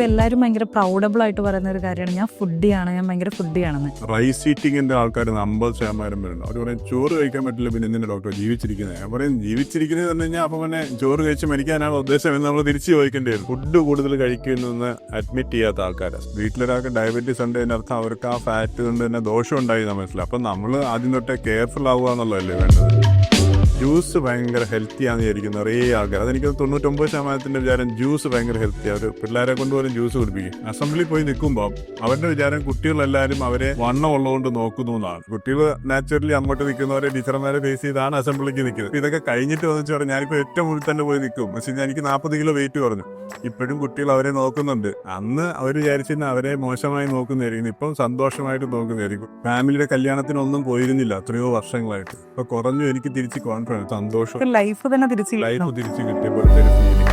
എല്ലാവരും ഭയങ്കര പ്രൗഡബിൾ ആയിട്ട് പറയുന്ന ഒരു കാര്യമാണ് ഞാൻ ഫുഡിയാണ്, ഞാൻ ഭയങ്കര ഫുഡിയാണെന്ന്. റൈസ് ഈറ്റിങ്ങിന്റെ ആൾക്കാർ 50% വരുന്നുണ്ട്. അവർ പറയും ചോറ് കഴിക്കാൻ പറ്റില്ല, പിന്നെ എന്തിനാ ഡോക്ടർ ജീവിച്ചിരിക്കുന്നത്? ഞാൻ പറയും ജീവിച്ചിരിക്കുന്നത് പറഞ്ഞു കഴിഞ്ഞാൽ അപ്പൊ പിന്നെ ചോറ് കഴിച്ച് മരിക്കാനാണ് ഉദ്ദേശം എന്ന് നമ്മൾ തിരിച്ചു ചോദിക്കേണ്ടി വരും. ഫുഡ് കൂടുതൽ കഴിക്കുന്നെന്ന് അഡ്മിറ്റ് ചെയ്യാത്ത ആൾക്കാരാണ്. വീട്ടിലൊരാൾക്ക് ഡയബറ്റീസ് ഉണ്ട്, അതിന്റെ അർത്ഥം അവർക്ക് ആ ഫാറ്റ് കൊണ്ട് തന്നെ ദോഷം ഉണ്ടായി മനസ്സിലാവും. അപ്പൊ നമ്മൾ ആദ്യം തൊട്ടേ കെയർഫുൾ ആവുക എന്നുള്ളതല്ലേ വേണ്ടത്. ജ്യൂസ് ഭയങ്കര ഹെൽത്തി ആണെന്ന് വിചാരിക്കുന്ന കുറേ ആൾക്കാർ. അതെനിക്ക് 99% വിചാരം ജ്യൂസ് ഭയങ്കര ഹെൽത്തിയാണ്. അവർ പിള്ളേരെ കൊണ്ടുപോലും ജ്യൂസ് കുടിപ്പിക്കും. അസംബ്ലി പോയി നിൽക്കുമ്പോൾ അവരുടെ വിചാരം കുട്ടികളെല്ലാവരും അവരെ വണ്ണം ഉള്ളതുകൊണ്ട് നോക്കുന്നു എന്നാണ്. കുട്ടികൾ നാച്ചുറലി അങ്ങോട്ട് നിൽക്കുന്നവരെ ടീച്ചർമാരെ ഫേസ് ചെയ്താണ് അസംബ്ലിക്ക് നിൽക്കുന്നത്. ഇതൊക്കെ കഴിഞ്ഞിട്ട് വന്നിട്ട് പറഞ്ഞാൽ ഞാനിപ്പോൾ ഏറ്റവും മുന്നിൽ തന്നെ പോയി നിൽക്കും. പക്ഷേ എനിക്ക് 40 കിലോ വെയിറ്റ് കുറഞ്ഞു. ഇപ്പോഴും കുട്ടികൾ അവരെ നോക്കുന്നുണ്ട്. അന്ന് അവർ വിചാരിച്ചിരുന്ന അവരെ മോശമായി നോക്കുന്നതായിരിക്കും, ഇപ്പം സന്തോഷമായിട്ട് നോക്കുന്നതായിരിക്കും. ഫാമിലിയുടെ കല്യാണത്തിനൊന്നും പോയിരുന്നില്ല എത്രയോ വർഷങ്ങളായിട്ട്. ഇപ്പൊ കുറഞ്ഞു, എനിക്ക് തിരിച്ച് കോൺഫിഡൻസ്, സന്തോഷം, ലൈഫ് തന്നെ ലൈഫ് തിരിച്ച് കിട്ടിയപ്പോഴത്തെ ഒരു ഫീലിംഗ്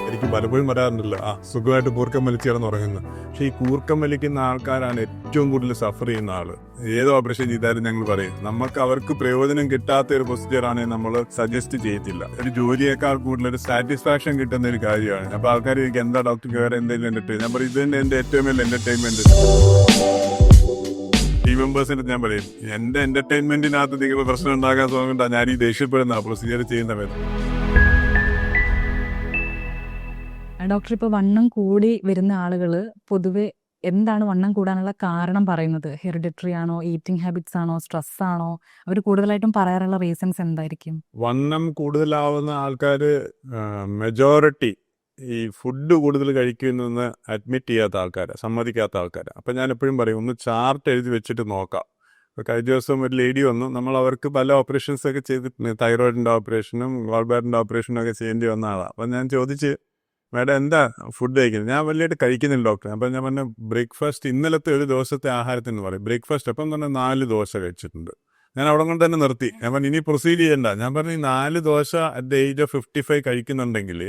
എനിക്ക് പലപ്പോഴും വരാറുണ്ടല്ലോ. സുഖമായിട്ട് കൂർക്കം വലിച്ച് കിടന്ന് ഉറങ്ങുന്നത്. പക്ഷെ ഈ കൂർക്കം വലിക്കുന്ന ആൾക്കാരാണ് ഏറ്റവും കൂടുതൽ സഫർ ചെയ്യുന്ന ആള്. ഏതോ ഓപ്പറേഷൻ ചെയ്താലും ഞങ്ങൾ പറയും നമുക്ക് അവർക്ക് പ്രയോജനം കിട്ടാത്ത ഒരു പ്രൊസീജിയർ ആണെങ്കിൽ നമ്മൾ സജസ്റ്റ് ചെയ്യത്തില്ല. ഒരു ജോലിയേക്കാൾ കൂടുതൽ ഒരു സാറ്റിസ്ഫാക്ഷൻ കിട്ടുന്ന ഒരു കാര്യമാണ്. അപ്പൊ ആൾക്കാർ എന്താ ഡോക്ടർക്ക് വേറെ എന്തെങ്കിലും എന്റർടൈൻ? ഞാൻ പറയും ഇത് തന്നെ എന്റെ ഏറ്റവും വലിയ എന്റർടൈൻമെന്റ്. ടീം മെമ്പേഴ്സിന് ഞാൻ പറയും എന്റെ എന്റർടൈൻമെന്റിനകത്ത് നിങ്ങൾ പ്രശ്നം ഉണ്ടാക്കാൻ തോന്നുന്നുണ്ടാ ഞാൻ ഈ ദേഷ്യപ്പെടുന്ന പ്രൊസീജിയർ ചെയ്യുന്നവർ. ഡോക്ടർ, ഇപ്പോൾ വണ്ണം കൂടി വരുന്ന ആളുകൾ പൊതുവെ എന്താണ് വണ്ണം കൂടാനുള്ള കാരണം പറയുന്നത്? ഹെറിഡിറ്ററി ആണോ, ഈറ്റിംഗ് ഹാബിറ്റ്സ് ആണോ, സ്ട്രെസ് ആണോ? അവർ കൂടുതലായിട്ടും പറയാറുള്ള റീസൺസ് എന്തായിരിക്കും? വണ്ണം കൂടുതലാവുന്ന ആൾക്കാർ മെജോറിറ്റി ഈ ഫുഡ് കൂടുതൽ കഴിക്കുന്നെന്ന് അഡ്മിറ്റ് ചെയ്യാത്ത ആൾക്കാരാണ്, സമ്മതിക്കാത്ത ആൾക്കാരാണ്. അപ്പം ഞാൻ എപ്പോഴും പറയും ഒന്ന് ചാർട്ട് എഴുതി വെച്ചിട്ട് നോക്കാം. ഇപ്പോൾ കഴിഞ്ഞ ദിവസം ഒരു ലേഡി വന്നു. നമ്മൾ അവർക്ക് പല ഓപ്പറേഷൻസ് ഒക്കെ ചെയ്തിട്ടുണ്ട്. തൈറോയിഡിൻ്റെ ഓപ്പറേഷനും ഗോൾബാറിൻ്റെ ഓപ്പറേഷനും ഒക്കെ ചെയ്യേണ്ടി വന്ന ആളാണ്. അപ്പം ഞാൻ ചോദിച്ച് മാഡം എന്താ ഫുഡ് കഴിക്കുന്നത്? ഞാൻ വലിയായിട്ട് കഴിക്കുന്നില്ല ഡോക്ടർ. അപ്പം ഞാൻ പറഞ്ഞ ബ്രേക്ക്ഫാസ്റ്റ് ഇന്നലത്തെ ഒരു ദിവസത്തെ ആഹാരത്തിന് പറയും ബ്രേക്ക്ഫാസ്റ്റ്. അപ്പം തന്നെ 4 ദോശ കഴിച്ചിട്ടുണ്ട്. ഞാൻ അവിടെ കൊണ്ട് തന്നെ നിർത്തി. ഞാൻ പറഞ്ഞു ഇനി പ്രൊസീഡ് ചെയ്യണ്ട. ഞാൻ പറഞ്ഞു ഈ 4 dosa at the age of 55 കഴിക്കുന്നുണ്ടെങ്കിൽ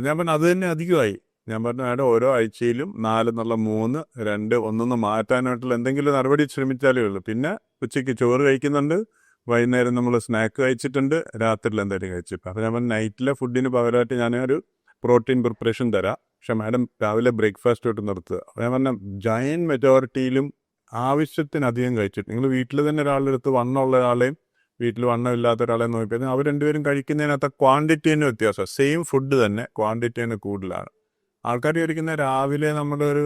ഞാൻ പറഞ്ഞു അത് തന്നെ അധികമായി. ഞാൻ പറഞ്ഞു മാഡം ഓരോ ആഴ്ചയിലും 4 എന്നുള്ള 3, 2, 1 മാറ്റാനായിട്ടുള്ള എന്തെങ്കിലും നടപടി ശ്രമിച്ചാലേ ഉള്ളൂ. പിന്നെ ഉച്ചയ്ക്ക് ചോറ് കഴിക്കുന്നുണ്ട്, വൈകുന്നേരം നമ്മൾ സ്നാക്ക് കഴിച്ചിട്ടുണ്ട്, രാത്രിയിൽ എന്തെങ്കിലും കഴിച്ചിട്ട്. അപ്പം ഞാൻ പറഞ്ഞു നൈറ്റിലെ ഫുഡിന് പകരമായിട്ട് ഞാനൊരു പ്രോട്ടീൻ പ്രിപ്പറേഷൻ തരാം, പക്ഷെ മാഡം രാവിലെ ബ്രേക്ക്ഫാസ്റ്റ് തൊട്ട് നിർത്തുക. അപ്പം ഞാൻ പറഞ്ഞ ജയന്റ് മെജോറിറ്റിയിലും ആവശ്യത്തിനധികം കഴിച്ചിട്ട് നിങ്ങൾ വീട്ടിൽ തന്നെ ഒരാളുടെ അടുത്ത് വണ്ണമുള്ള ഒരാളെയും വീട്ടിൽ വണ്ണം ഇല്ലാത്ത ഒരാളെ നോക്കിയാൽ അവർ രണ്ടുപേരും കഴിക്കുന്നതിനകത്ത് ക്വാണ്ടിറ്റി തന്നെ വ്യത്യാസം. സെയിം ഫുഡ് തന്നെ ക്വാണ്ടിറ്റി തന്നെ കൂടുതലാണ്. ആൾക്കാർ കഴിക്കുന്ന രാവിലെ നമ്മളൊരു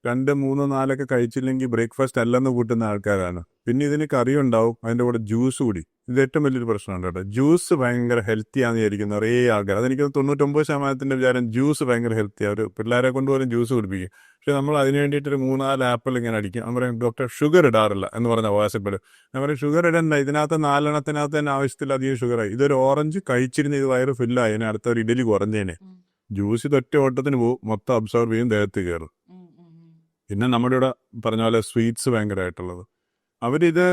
2, 3, 4 കഴിച്ചില്ലെങ്കിൽ ബ്രേക്ക്ഫാസ്റ്റ് അല്ലെന്ന് കൂട്ടുന്ന ആൾക്കാരാണ്. പിന്നെ ഇതിന് കറി ഉണ്ടാവും, അതിൻ്റെ കൂടെ ജ്യൂസ് കൂടി. ഇത് ഏറ്റവും വലിയൊരു പ്രശ്നമാണ് കേട്ടോ. ജ്യൂസ് ഭയങ്കര ഹെൽത്തി ആണെന്ന് വിചാരിക്കുന്ന കുറേ ആൾക്കാർ. അതെനിക്ക് 99% വിചാരം ജ്യൂസ് ഭയങ്കര ഹെൽത്തിയാണ്. ഒരു പിള്ളേരെ കൊണ്ടുപോലും ജ്യൂസ് കുടിപ്പിക്കും. പക്ഷെ നമ്മൾ അതിന് വേണ്ടിയിട്ടൊരു 3-4 ആപ്പിൾ ഇങ്ങനെ അടിക്കും. ഞാൻ പറയും ഡോക്ടർ ഷുഗർ ഇടാറില്ല എന്ന് പറഞ്ഞ അവകാശപ്പെടും. ഞാൻ പറയും ഷുഗർ ഇടണ്ട, ഇതിനകത്ത് 4 എണ്ണത്തിനകത്ത് തന്നെ ആവശ്യത്തിലധികം ഷുഗറായി. ഇതൊരു ഓറഞ്ച് കഴിച്ചിരുന്ന ഇത് വയറ് ഫില്ലായി, അതിന് അടുത്ത ഒരു ഇഡലി കുറഞ്ഞേനെ. ജ്യൂസ് ഇതൊറ്റ ഓട്ടത്തിന് പോകും, മൊത്തം അബ്സോർബ് ചെയ്യും, ദേഹത്ത് കയറും. പിന്നെ നമ്മുടെ ഇവിടെ പറഞ്ഞ പോലെ സ്വീറ്റ്സ് ഭയങ്കരമായിട്ടുള്ളത്. അവരിത്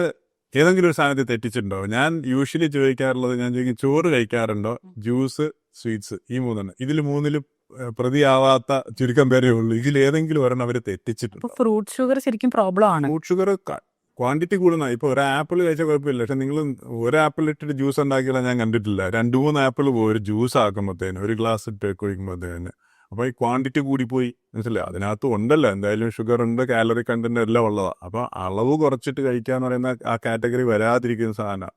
ഏതെങ്കിലും ഒരു സാധനത്തിൽ തെറ്റിച്ചിട്ടുണ്ടോ? ഞാൻ യൂഷ്വലി ചോദിക്കാറുള്ളത്, ഞാൻ ചോദിക്കും ചോറ് കഴിക്കാറുണ്ടോ, ജ്യൂസ്, സ്വീറ്റ്സ്, ഈ 3 ഇതിൽ 3 പ്രതിയാവാത്ത ചുരുക്കം പേരേ ഉള്ളൂ. ഇതിൽ ഏതെങ്കിലും ഒരെണ്ണം അവർ തെറ്റിച്ചിട്ടുണ്ട്. ഫ്രൂട്ട് ഷുഗർ ശരിക്കും പ്രോബ്ലം ആണ്. ഫ്രൂട്ട് ഷുഗർ ക്വാണ്ടിറ്റി കൂടുന്ന. ഇപ്പോൾ ഒരു ആപ്പിൾ കഴിച്ചാൽ കുഴപ്പമില്ല, പക്ഷെ നിങ്ങൾ ഒരു ആപ്പിൾ ഇട്ടിട്ട് ജ്യൂസ് ഉണ്ടാക്കിയാൽ ഞാൻ കണ്ടിട്ടില്ല. 2-3 ആപ്പിൾ പോയി ഒരു ജ്യൂസ് ആക്കുമ്പോഴത്തേന്, ഒരു ഗ്ലാസ് ഇട്ട് കുഴിക്കുമ്പോഴത്തേന്. അപ്പോൾ ഈ ക്വാണ്ടിറ്റി കൂടിപ്പോയി, മനസ്സിലായി. അതിനകത്ത് ഉണ്ടല്ലോ എന്തായാലും ഷുഗർ ഉണ്ട്, കാലറി കണ്ടന്റ് എല്ലാം ഉള്ളതാണ്. അപ്പോൾ അളവ് കുറച്ചിട്ട് കഴിക്കുക എന്ന് പറയുന്ന ആ കാറ്റഗറി വരാതിരിക്കുന്ന സാധനമാണ്.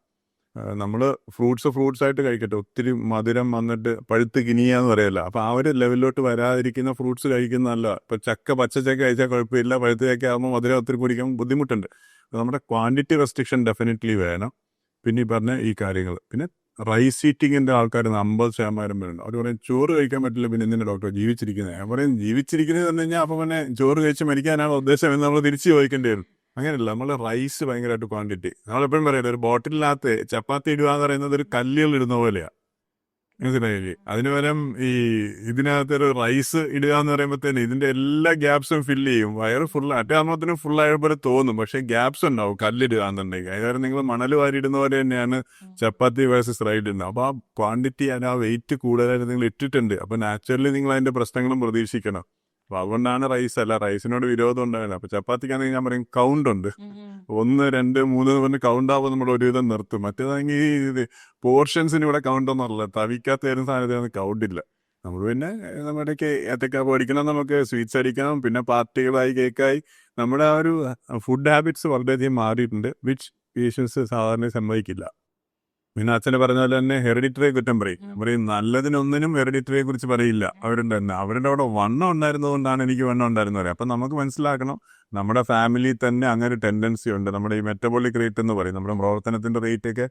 നമ്മൾ ഫ്രൂട്ട്സ് ആയിട്ട് കഴിക്കട്ടെ. ഒത്തിരി മധുരം വന്നിട്ട് പഴുത്ത് കിനിയാന്ന് പറയല്ല. അപ്പോൾ ആ ഒരു ലെവലിലോട്ട് വരാതിരിക്കുന്ന ഫ്രൂട്ട്സ് കഴിക്കുന്നതല്ല. ഇപ്പോൾ പച്ച ചക്ക കഴിച്ചാൽ കുഴപ്പമില്ല, പഴുത്ത ചക്ക ആകുമ്പോൾ മധുരം ഒത്തിരി കുടിക്കാൻ ബുദ്ധിമുട്ടുണ്ട്. നമ്മുടെ ക്വാണ്ടിറ്റി റെസ്ട്രിക്ഷൻ ഡെഫിനറ്റ്ലി വേണം. പിന്നെ ഈ പറഞ്ഞ ഈ കാര്യങ്ങൾ. പിന്നെ റൈസ് ഈറ്റിങ്ങിന്റെ ആൾക്കാർ 50% വരുന്നുണ്ട്. അവർ പറയും ചോറ് കഴിക്കാൻ പറ്റില്ല, പിന്നെ എന്തിനാ ഡോക്ടർ ജീവിച്ചിരിക്കുന്നത്? ഞാൻ പറയും ജീവിച്ചിരിക്കുന്നത് എന്ന് കഴിഞ്ഞാൽ അപ്പം പിന്നെ ചോറ് കഴിച്ച് മരിക്കാനാണ് ഉദ്ദേശം എന്ന് നമ്മൾ തിരിച്ച് ചോദിക്കേണ്ടി വരും. അങ്ങനെയല്ല, നമ്മൾ റൈസ് ഭയങ്കരമായിട്ട് ക്വാണ്ടിറ്റി. നമ്മളെപ്പോഴും പറയില്ല ഒരു ബോട്ടിലിനകത്ത് ചപ്പാത്തി ഇടുക എന്ന് പറയുന്നത് ഒരു കല്ലുകൾ ഇടുന്ന പോലെയാണ്, മനസ്സിലായില്ലേ? അതിന് പകരം ഈ ഇതിനകത്ത് ഒരു റൈസ് ഇടുക എന്ന് പറയുമ്പോഴത്തേന് ഇതിന്റെ എല്ലാ ഗ്യാപ്സും ഫില്ല് ചെയ്യും. വയറ് ഫുൾ അറ്റാകുമ്പോഴത്തേനും ഫുൾ ആയ പോലെ തോന്നും, പക്ഷെ ഗ്യാപ്സ് ഉണ്ടാവും കല്ലിടുക എന്നുണ്ടെങ്കിൽ. അതായത് നിങ്ങൾ മണൽ വാരി ഇടുന്ന പോലെ തന്നെയാണ് ചപ്പാത്തി വേഴ്സസ് റൈസ് ഇടുന്നത്. അപ്പോൾ ആ ക്വാണ്ടിറ്റി ആ വെയിറ്റ് കൂടുതലായിട്ട് നിങ്ങൾ ഇട്ടിട്ടുണ്ട്. അപ്പോൾ നാച്ചുറലി നിങ്ങൾ അതിന്റെ പ്രശ്നങ്ങളും പ്രതീക്ഷിക്കണം. അപ്പോൾ അതുകൊണ്ടാണ് റൈസ് അല്ല, റൈസിനോട് വിരോധം ഉണ്ടാവില്ല. അപ്പോൾ ചപ്പാത്തിക്കാണെങ്കിൽ ഞാൻ പറയും കൗണ്ട് ഉണ്ട്, 1, 2, 3 പറഞ്ഞ് കൗണ്ട് ആവുമ്പോൾ നമ്മൾ ഒരുവിധം നിർത്തും. മറ്റേതാണെങ്കിൽ പോർഷൻസിന് ഇവിടെ കൗണ്ട് ഒന്നും അറിയില്ല, തവിക്കകത്ത് വരുന്ന സാധനത്തിന് കൗണ്ട് ഇല്ല. നമ്മൾ പിന്നെ നമ്മുടെ ഏത്തക്ക പഠിക്കണം, നമുക്ക് സ്വീറ്റ്സ് അടിക്കണം, പിന്നെ പാർട്ടികളായി കേക്കായി നമ്മുടെ ആ ഒരു ഫുഡ് ഹാബിറ്റ്സ് വളരെയധികം മാറിയിട്ടുണ്ട്, വിച്ച് പേഷ്യൻസ് സാധാരണ സമ്മതിക്കില്ല. പിന്നെ അച്ഛനെ പറഞ്ഞ പോലെ തന്നെ ഹെറിഡിറ്ററിയെ കുറ്റം പറയും നല്ലതിനൊന്നിനും ഹെറിഡിറ്ററിയെ കുറിച്ച് പറയില്ല. അവരുടെ അവിടെ വണ്ണം ഉണ്ടായിരുന്നതുകൊണ്ടാണ് എനിക്ക് വണ്ണം ഉണ്ടായിരുന്നത് പറയും. അപ്പം നമുക്ക് മനസ്സിലാക്കണം, നമ്മുടെ ഫാമിലി തന്നെ അങ്ങനെ ഒരു ടെൻഡൻസി ഉണ്ട്. നമ്മുടെ ഈ മെറ്റബോളിക് റേറ്റ് എന്ന് പറയും, നമ്മുടെ പ്രവർത്തനത്തിൻ്റെ റേറ്റൊക്കെ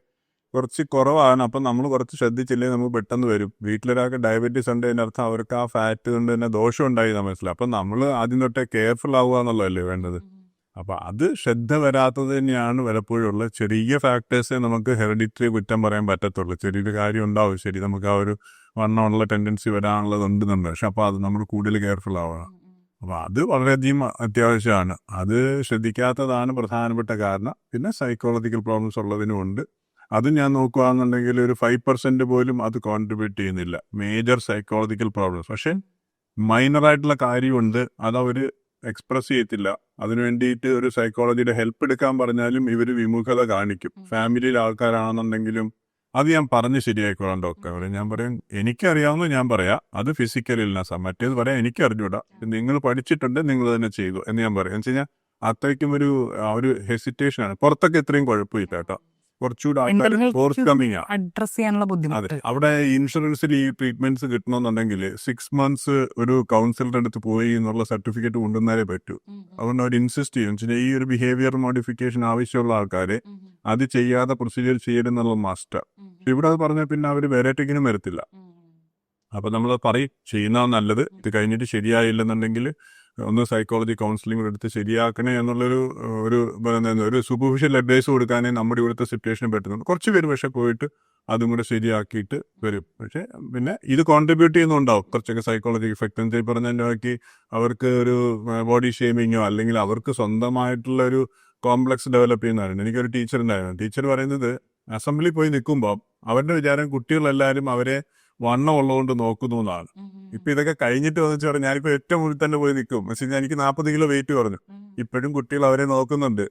കുറച്ച് കുറവാണ്. അപ്പം നമ്മൾ കുറച്ച് ശ്രദ്ധിച്ചില്ലെങ്കിൽ നമുക്ക് പെട്ടെന്ന് വരും. വീട്ടിലൊരാൾക്ക് ഡയബറ്റീസ് ഉണ്ട്, അതിൻ്റെ അർത്ഥം അവർക്ക് ആ ഫാറ്റ് കൊണ്ട് തന്നെ ദോഷം ഉണ്ടായി എന്ന് മനസ്സിലാവും. അപ്പം നമ്മൾ ആദ്യം തൊട്ടേ കെയർഫുൾ ആവുക എന്നുള്ളതല്ലേ വേണ്ടത്. അപ്പം അത് ശ്രദ്ധ വരാത്തത് തന്നെയാണ് പലപ്പോഴും ഉള്ളത്. ചെറിയ ഫാക്ടേഴ്സേ നമുക്ക് ഹെറിഡിറ്ററി കുറ്റം പറയാൻ പറ്റത്തുള്ളൂ. ചെറിയൊരു കാര്യം ഉണ്ടാവും, ശരി, നമുക്ക് ആ ഒരു വണ്ണമുള്ള ടെൻഡൻസി വരാനുള്ളത് ഉണ്ടെന്നുണ്ട്, പക്ഷെ അപ്പോൾ അത് നമ്മൾ കൂടുതൽ കെയർഫുൾ ആവണം. അപ്പോൾ അത് വളരെയധികം അത്യാവശ്യമാണ്. അത് ശ്രദ്ധിക്കാത്തതാണ് പ്രധാനപ്പെട്ട കാരണം. പിന്നെ സൈക്കോളജിക്കൽ പ്രോബ്ലംസ് ഉള്ളതിനുമുണ്ട്. അത് ഞാൻ നോക്കുകയാണെന്നുണ്ടെങ്കിൽ ഒരു 5% പോലും അത് കോൺട്രിബ്യൂട്ട് ചെയ്യുന്നില്ല, മേജർ സൈക്കോളജിക്കൽ പ്രോബ്ലംസ്. പക്ഷേ മൈനറായിട്ടുള്ള കാര്യമുണ്ട്, അതവർ എക്സ്പ്രസ് ചെയ്യത്തില്ല. അതിനു വേണ്ടിയിട്ട് ഒരു സൈക്കോളജിയുടെ ഹെൽപ്പ് എടുക്കാൻ പറഞ്ഞാലും ഇവർ വിമുഖത കാണിക്കും. ഫാമിലിയിൽ ആൾക്കാരാണെന്നുണ്ടെങ്കിലും അത് ഞാൻ പറഞ്ഞ് ശരിയായിക്കോളാം ഡോക്ടർ, ഞാൻ പറയും എനിക്കറിയാവുന്ന ഞാൻ പറയാം, അത് ഫിസിക്കൽ ഇൽനെസ്സാണ്, മറ്റേത് പറയാം എനിക്ക് അറിഞ്ഞൂടാ, നിങ്ങൾ പഠിച്ചിട്ടുണ്ട്, നിങ്ങൾ തന്നെ ചെയ്തു എന്ന് ഞാൻ പറയും. എന്ന് വെച്ച് കഴിഞ്ഞാൽ അത്രയ്ക്കും ഒരു ഹെസിറ്റേഷനാണ്. പുറത്തൊക്കെ ഇത്രയും കുഴപ്പമില്ല കേട്ടോ, കുറച്ചുകൂടെ ആൾക്കാർ ഫോർത്ത് കമ്മിങ് ആണ്. അഡ്രസ് ചെയ്യാനുള്ള അതെ, ബുദ്ധിമുട്ട്. അവിടെ ഇൻഷുറൻസിൽ ഈ ട്രീറ്റ്മെന്റ്സ് കിട്ടണമെന്നുണ്ടെങ്കിൽ 6 months ഒരു കൗൺസിലറുടെ അടുത്ത് പോയി എന്നുള്ള സർട്ടിഫിക്കറ്റ് കൊണ്ടുവന്നാലേ പറ്റൂ. അതുകൊണ്ട് അവർ ഇൻസിസ്റ്റ് ചെയ്യും, വെച്ചാൽ ഈ ഒരു ബിഹേവിയർ മോഡിഫിക്കേഷൻ ആവശ്യമുള്ള ആൾക്കാരെ അത് ചെയ്യാതെ പ്രൊസീജിയർ ചെയ്യരുന്നുള്ള മസ്റ്റ്. ഇവിടെ അത് പറഞ്ഞാൽ പിന്നെ അവർ വേറെട്ടിങ്ങിനും വരത്തില്ല. അപ്പം നമ്മൾ പറയും ചെയ്യുന്നതാണ് നല്ലത്, ഇത് കഴിഞ്ഞിട്ട് ശരിയായില്ലെന്നുണ്ടെങ്കിൽ ഒന്ന് സൈക്കോളജി കൗൺസിലിംഗ് എടുത്ത് ശരിയാക്കണേ എന്നുള്ളൊരു ഒരു സൂപ്പർഫിഷ്യൽ അഡ്വൈസ് കൊടുക്കാനേ നമ്മുടെ ഇവിടുത്തെ സിറ്റുവേഷന് പറ്റുന്നുണ്ട്. കുറച്ച് പേര് പക്ഷെ പോയിട്ട് അതും കൂടെ ശരിയാക്കിയിട്ട് വരും. പക്ഷേ പിന്നെ ഇത് കോൺട്രിബ്യൂട്ട് ചെയ്യുന്നുണ്ടാവും കുറച്ചൊക്കെ സൈക്കോളജി ഇഫക്റ്റ്. എന്ന് പറഞ്ഞാൽ അവർക്ക് ഒരു ബോഡി ഷേമിങ്ങോ അല്ലെങ്കിൽ അവർക്ക് സ്വന്തമായിട്ടുള്ള ഒരു കോംപ്ലക്സ് ഡെവലപ്പ് ചെയ്യുന്നതാണ്. എനിക്കൊരു ടീച്ചർ ഉണ്ടായിരുന്നു. ടീച്ചർ പറയുന്നത് അസംബ്ലി പോയി നിൽക്കുമ്പോൾ അവരുടെ വിചാരം കുട്ടികളെല്ലാവരും അവരെ വണ്ണം ഉള്ളതുകൊണ്ട് നോക്കുന്നു എന്നാണ്. ഇപ്പൊ ഇതൊക്കെ കഴിഞ്ഞിട്ട് വന്നിട്ട് പറഞ്ഞു ഞാനിപ്പോ ഏറ്റവും മുന്നിൽ തന്നെ പോയി നിൽക്കും, പക്ഷെ എനിക്ക് 40 കിലോ വെയിറ്റ് കുറഞ്ഞു. ഇപ്പോഴും കുട്ടികൾ അവരെ നോക്കുന്നുണ്ട്.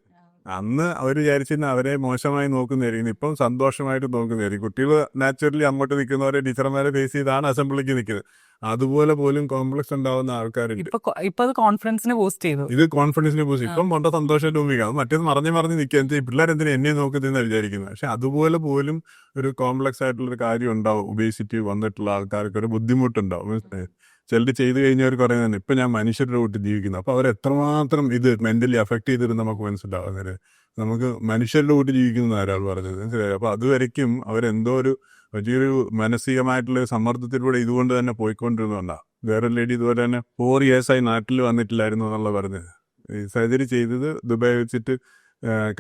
അന്ന് അവർ വിചാരിച്ചിരുന്ന അവരെ മോശമായി നോക്കുന്നതായിരിക്കും, ഇപ്പം സന്തോഷമായിട്ട് നോക്കുന്നതായിരിക്കും. കുട്ടികൾ നാച്ചുറലി അങ്ങോട്ട് നിൽക്കുന്നവരെ ടീച്ചർമാരെ ഫേസ് ചെയ്താണ് അസംബ്ലിക്ക് നിൽക്കുന്നത്. അതുപോലെ പോലും കോംപ്ലക്സ് ഉണ്ടാവുന്ന ആൾക്കാരുണ്ട്. ഇപ്പൊ അത് കോൺഫിഡൻസിനെ ബൂസ്റ്റ് ചെയ്തു. ഇത് കോൺഫിഡൻസിനെ ബൂസ്റ്റ്. ഇപ്പം വളരെ സന്തോഷമായിട്ട് നോക്കിക്കാം. മറ്റേത് മറിഞ്ഞ് നിൽക്കുക, പിള്ളേരെന്തിനാ എന്നെ നോക്കുന്നതെന്ന് വിചാരിക്കുന്നത്. പക്ഷെ അതുപോലെ പോലും ഒരു കോംപ്ലക്സ് ആയിട്ടുള്ളൊരു കാര്യം ഉണ്ടാവും. ഒബേസിറ്റി വന്നിട്ടുള്ള ആൾക്കാർക്ക് ഒരു ബുദ്ധിമുട്ടുണ്ടാവും. ചിലർ ചെയ്ത് കഴിഞ്ഞവർക്ക് പറയുന്നത് ഇപ്പം ഞാൻ മനുഷ്യരുടെ കൂട്ടി ജീവിക്കുന്നു. അപ്പോൾ അവർ എത്രമാത്രം ഇത് മെന്റലി അഫക്ട് ചെയ്തിരുന്ന് നമുക്ക് മനസ്സിലാവും. അന്നേരം നമുക്ക് മനുഷ്യരുടെ കൂട്ടി ജീവിക്കുന്ന ഒരാൾ പറഞ്ഞത് മനസ്സിലായി. അപ്പോൾ അതുവരയ്ക്കും അവരെന്തോ ഒരു വലിയൊരു മാനസികമായിട്ടുള്ള സമ്മർദ്ദത്തിലൂടെ ഇതുകൊണ്ട് തന്നെ പോയിക്കൊണ്ടിരുന്നതുകൊണ്ടാണ്. വേറെ ലേഡി ഇതുപോലെ തന്നെ 4 years നാട്ടിൽ വന്നിട്ടില്ലായിരുന്നു എന്നുള്ള പറഞ്ഞത്. ഈ സർജറി ചെയ്തത് ദുബായ് വെച്ചിട്ട്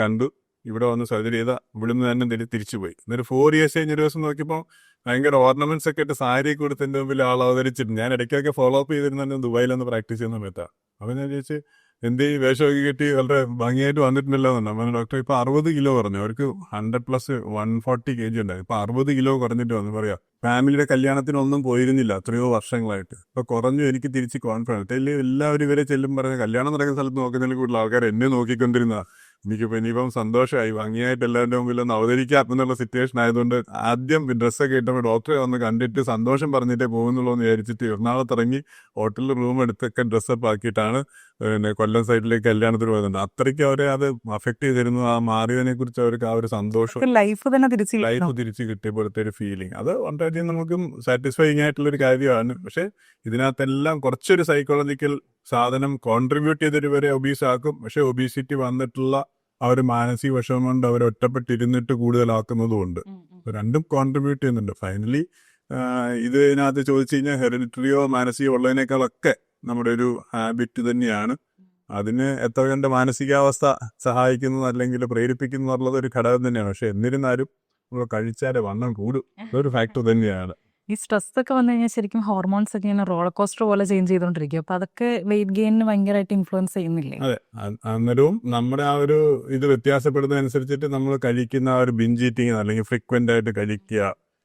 കണ്ടു, ഇവിടെ വന്ന് സർജറി ചെയ്താൽ ഇവിടുന്ന് തന്നെ തിരിച്ചു പോയി. എന്നിട്ട് 4 years കഴിഞ്ഞൊരു ദിവസം നോക്കിയപ്പോൾ ഭയങ്കര ഓർണമെന്റ്സ് ഒക്കെ ഇട്ട് സാരി കൊടുത്ത് എൻ്റെ മുമ്പിൽ ആൾ അവതരിച്ചിട്ട് ഞാൻ ഇടയ്ക്കൊക്കെ ഫോളോ അപ്പ് ചെയ്തിരുന്ന ദുബായിലൊന്ന് പ്രാക്ടീസ് ചെയ്യുന്ന സമയത്താണ്. അപ്പം ഞാൻ ചോദിച്ചു എന്ത് ഈ വേഷമൊക്കെ കെട്ടി വളരെ ഭംഗിയായിട്ട് വന്നിട്ടുണ്ടല്ലോ എന്നുണ്ട്. അപ്പം ഡോക്ടർ ഇപ്പോൾ 60 കിലോ കുറഞ്ഞു, അവർക്ക് 100+ 140 kg ഉണ്ടായി, ഇപ്പം 60 കിലോ കുറഞ്ഞിട്ട് വന്നു. പറയാം ഫാമിലിയുടെ കല്യാണത്തിനൊന്നും പോയിരുന്നില്ല എത്രയോ വർഷങ്ങളായിട്ട്, ഇപ്പൊ കുറഞ്ഞു. എനിക്ക് തിരിച്ച് കോൺഫിഡൻസ് എല്ലാവരും ഇവരെ ചെല്ലും പറഞ്ഞ കല്യാണം നടക്കുന്ന സ്ഥലത്ത് നോക്കുന്നതിൽ കൂടുതൽ ആൾക്കാർ എന്നെ നോക്കിക്കൊണ്ടിരുന്ന എനിക്കിപ്പോൾ ഇനിയിപ്പം സന്തോഷമായി ഭംഗിയായിട്ട് എല്ലാവരുടെ മുമ്പിൽ ഒന്ന് അവതരിക്കാം എന്നുള്ള സിറ്റുവേഷൻ ആയതുകൊണ്ട് ആദ്യം ഡ്രസ്സൊക്കെ ഇട്ടപ്പോൾ ഡോക്ടറെ വന്ന് കണ്ടിട്ട് സന്തോഷം പറഞ്ഞിട്ടേ പോകുന്നുള്ളൂ എന്ന് വിചാരിച്ചിട്ട് എറണാകുളത്ത് ഇറങ്ങി ഹോട്ടലിൽ റൂം എടുത്തൊക്കെ ഡ്രസ്സപ്പ് ആക്കിയിട്ടാണ് പിന്നെ കൊല്ലം സൈഡിലേക്ക് കല്യാണത്തിന് പോയതുണ്ട്. അത്രയ്ക്ക് അവരെ അത് അഫക്ട് ചെയ്തിരുന്നു. ആ മാറിയതിനെ കുറിച്ച് അവർക്ക് ആ ഒരു സന്തോഷം, ലൈഫ് തന്നെ ലൈഫ് തിരിച്ച് കിട്ടിയ പോലത്തെ ഒരു ഫീലിംഗ്, അത് വളരെയധികം നമുക്കും സാറ്റിസ്ഫൈങ് ആയിട്ടുള്ളൊരു കാര്യമാണ്. പക്ഷെ ഇതിനകത്തെല്ലാം കുറച്ചൊരു സൈക്കോളജിക്കൽ സാധനം കോൺട്രിബ്യൂട്ട് ചെയ്തിട്ട് വരെ ഒബീസ് ആക്കും. പക്ഷെ ഒബീസിറ്റി വന്നിട്ടുള്ള ആ ഒരു മാനസിക വിഷമം കൊണ്ട് അവർ ഒറ്റപ്പെട്ടിരുന്നിട്ട് കൂടുതലാക്കുന്നതും ഉണ്ട്. രണ്ടും കോൺട്രിബ്യൂട്ട് ചെയ്യുന്നുണ്ട്. ഫൈനലി ഇതിനകത്ത് ചോദിച്ചു കഴിഞ്ഞാൽ ഹെറിഡിറ്ററിയോ മാനസികോ ഉള്ളതിനേക്കാളൊക്കെ നമ്മുടെ ഒരു ഹാബിറ്റ് തന്നെയാണ്. അതിന് എത്ര കണ്ട് മാനസികാവസ്ഥ സഹായിക്കുന്നു അല്ലെങ്കിൽ പ്രേരിപ്പിക്കുന്നു എന്നുള്ളത് ഒരു ഘടകം തന്നെയാണ്. പക്ഷെ എന്നിരുന്നാലും നമ്മൾ കഴിച്ചാലേ വണ്ണം കൂടും, അതൊരു ഫാക്ടർ തന്നെയാണ്. ഈ സ്ട്രെസ് ഒക്കെ വന്നു കഴിഞ്ഞാൽ ശരിക്കും ഹോർമോൺസ് ഒക്കെ ഇങ്ങനെ റോളർ കോസ്റ്റർ പോലെ ചേഞ്ച് ചെയ്തുകൊണ്ടിരിക്കും. അപ്പൊ അതൊക്കെ വെയിറ്റ് ഗെയിനിന് ഭയങ്കരമായിട്ട് ഇൻഫ്ലുവൻസ് ചെയ്യുന്നില്ലേ? അതെ, അന്നേരവും നമ്മുടെ ആ ഒരു ഇത് വ്യത്യാസപ്പെടുന്നതനുസരിച്ചിട്ട് നമ്മൾ കഴിക്കുന്ന ആ ഒരു ബിഞ്ച് ഈറ്റിങ് അല്ലെങ്കിൽ ഫ്രീക്വന്റ് ആയിട്ട് കഴിക്കുക,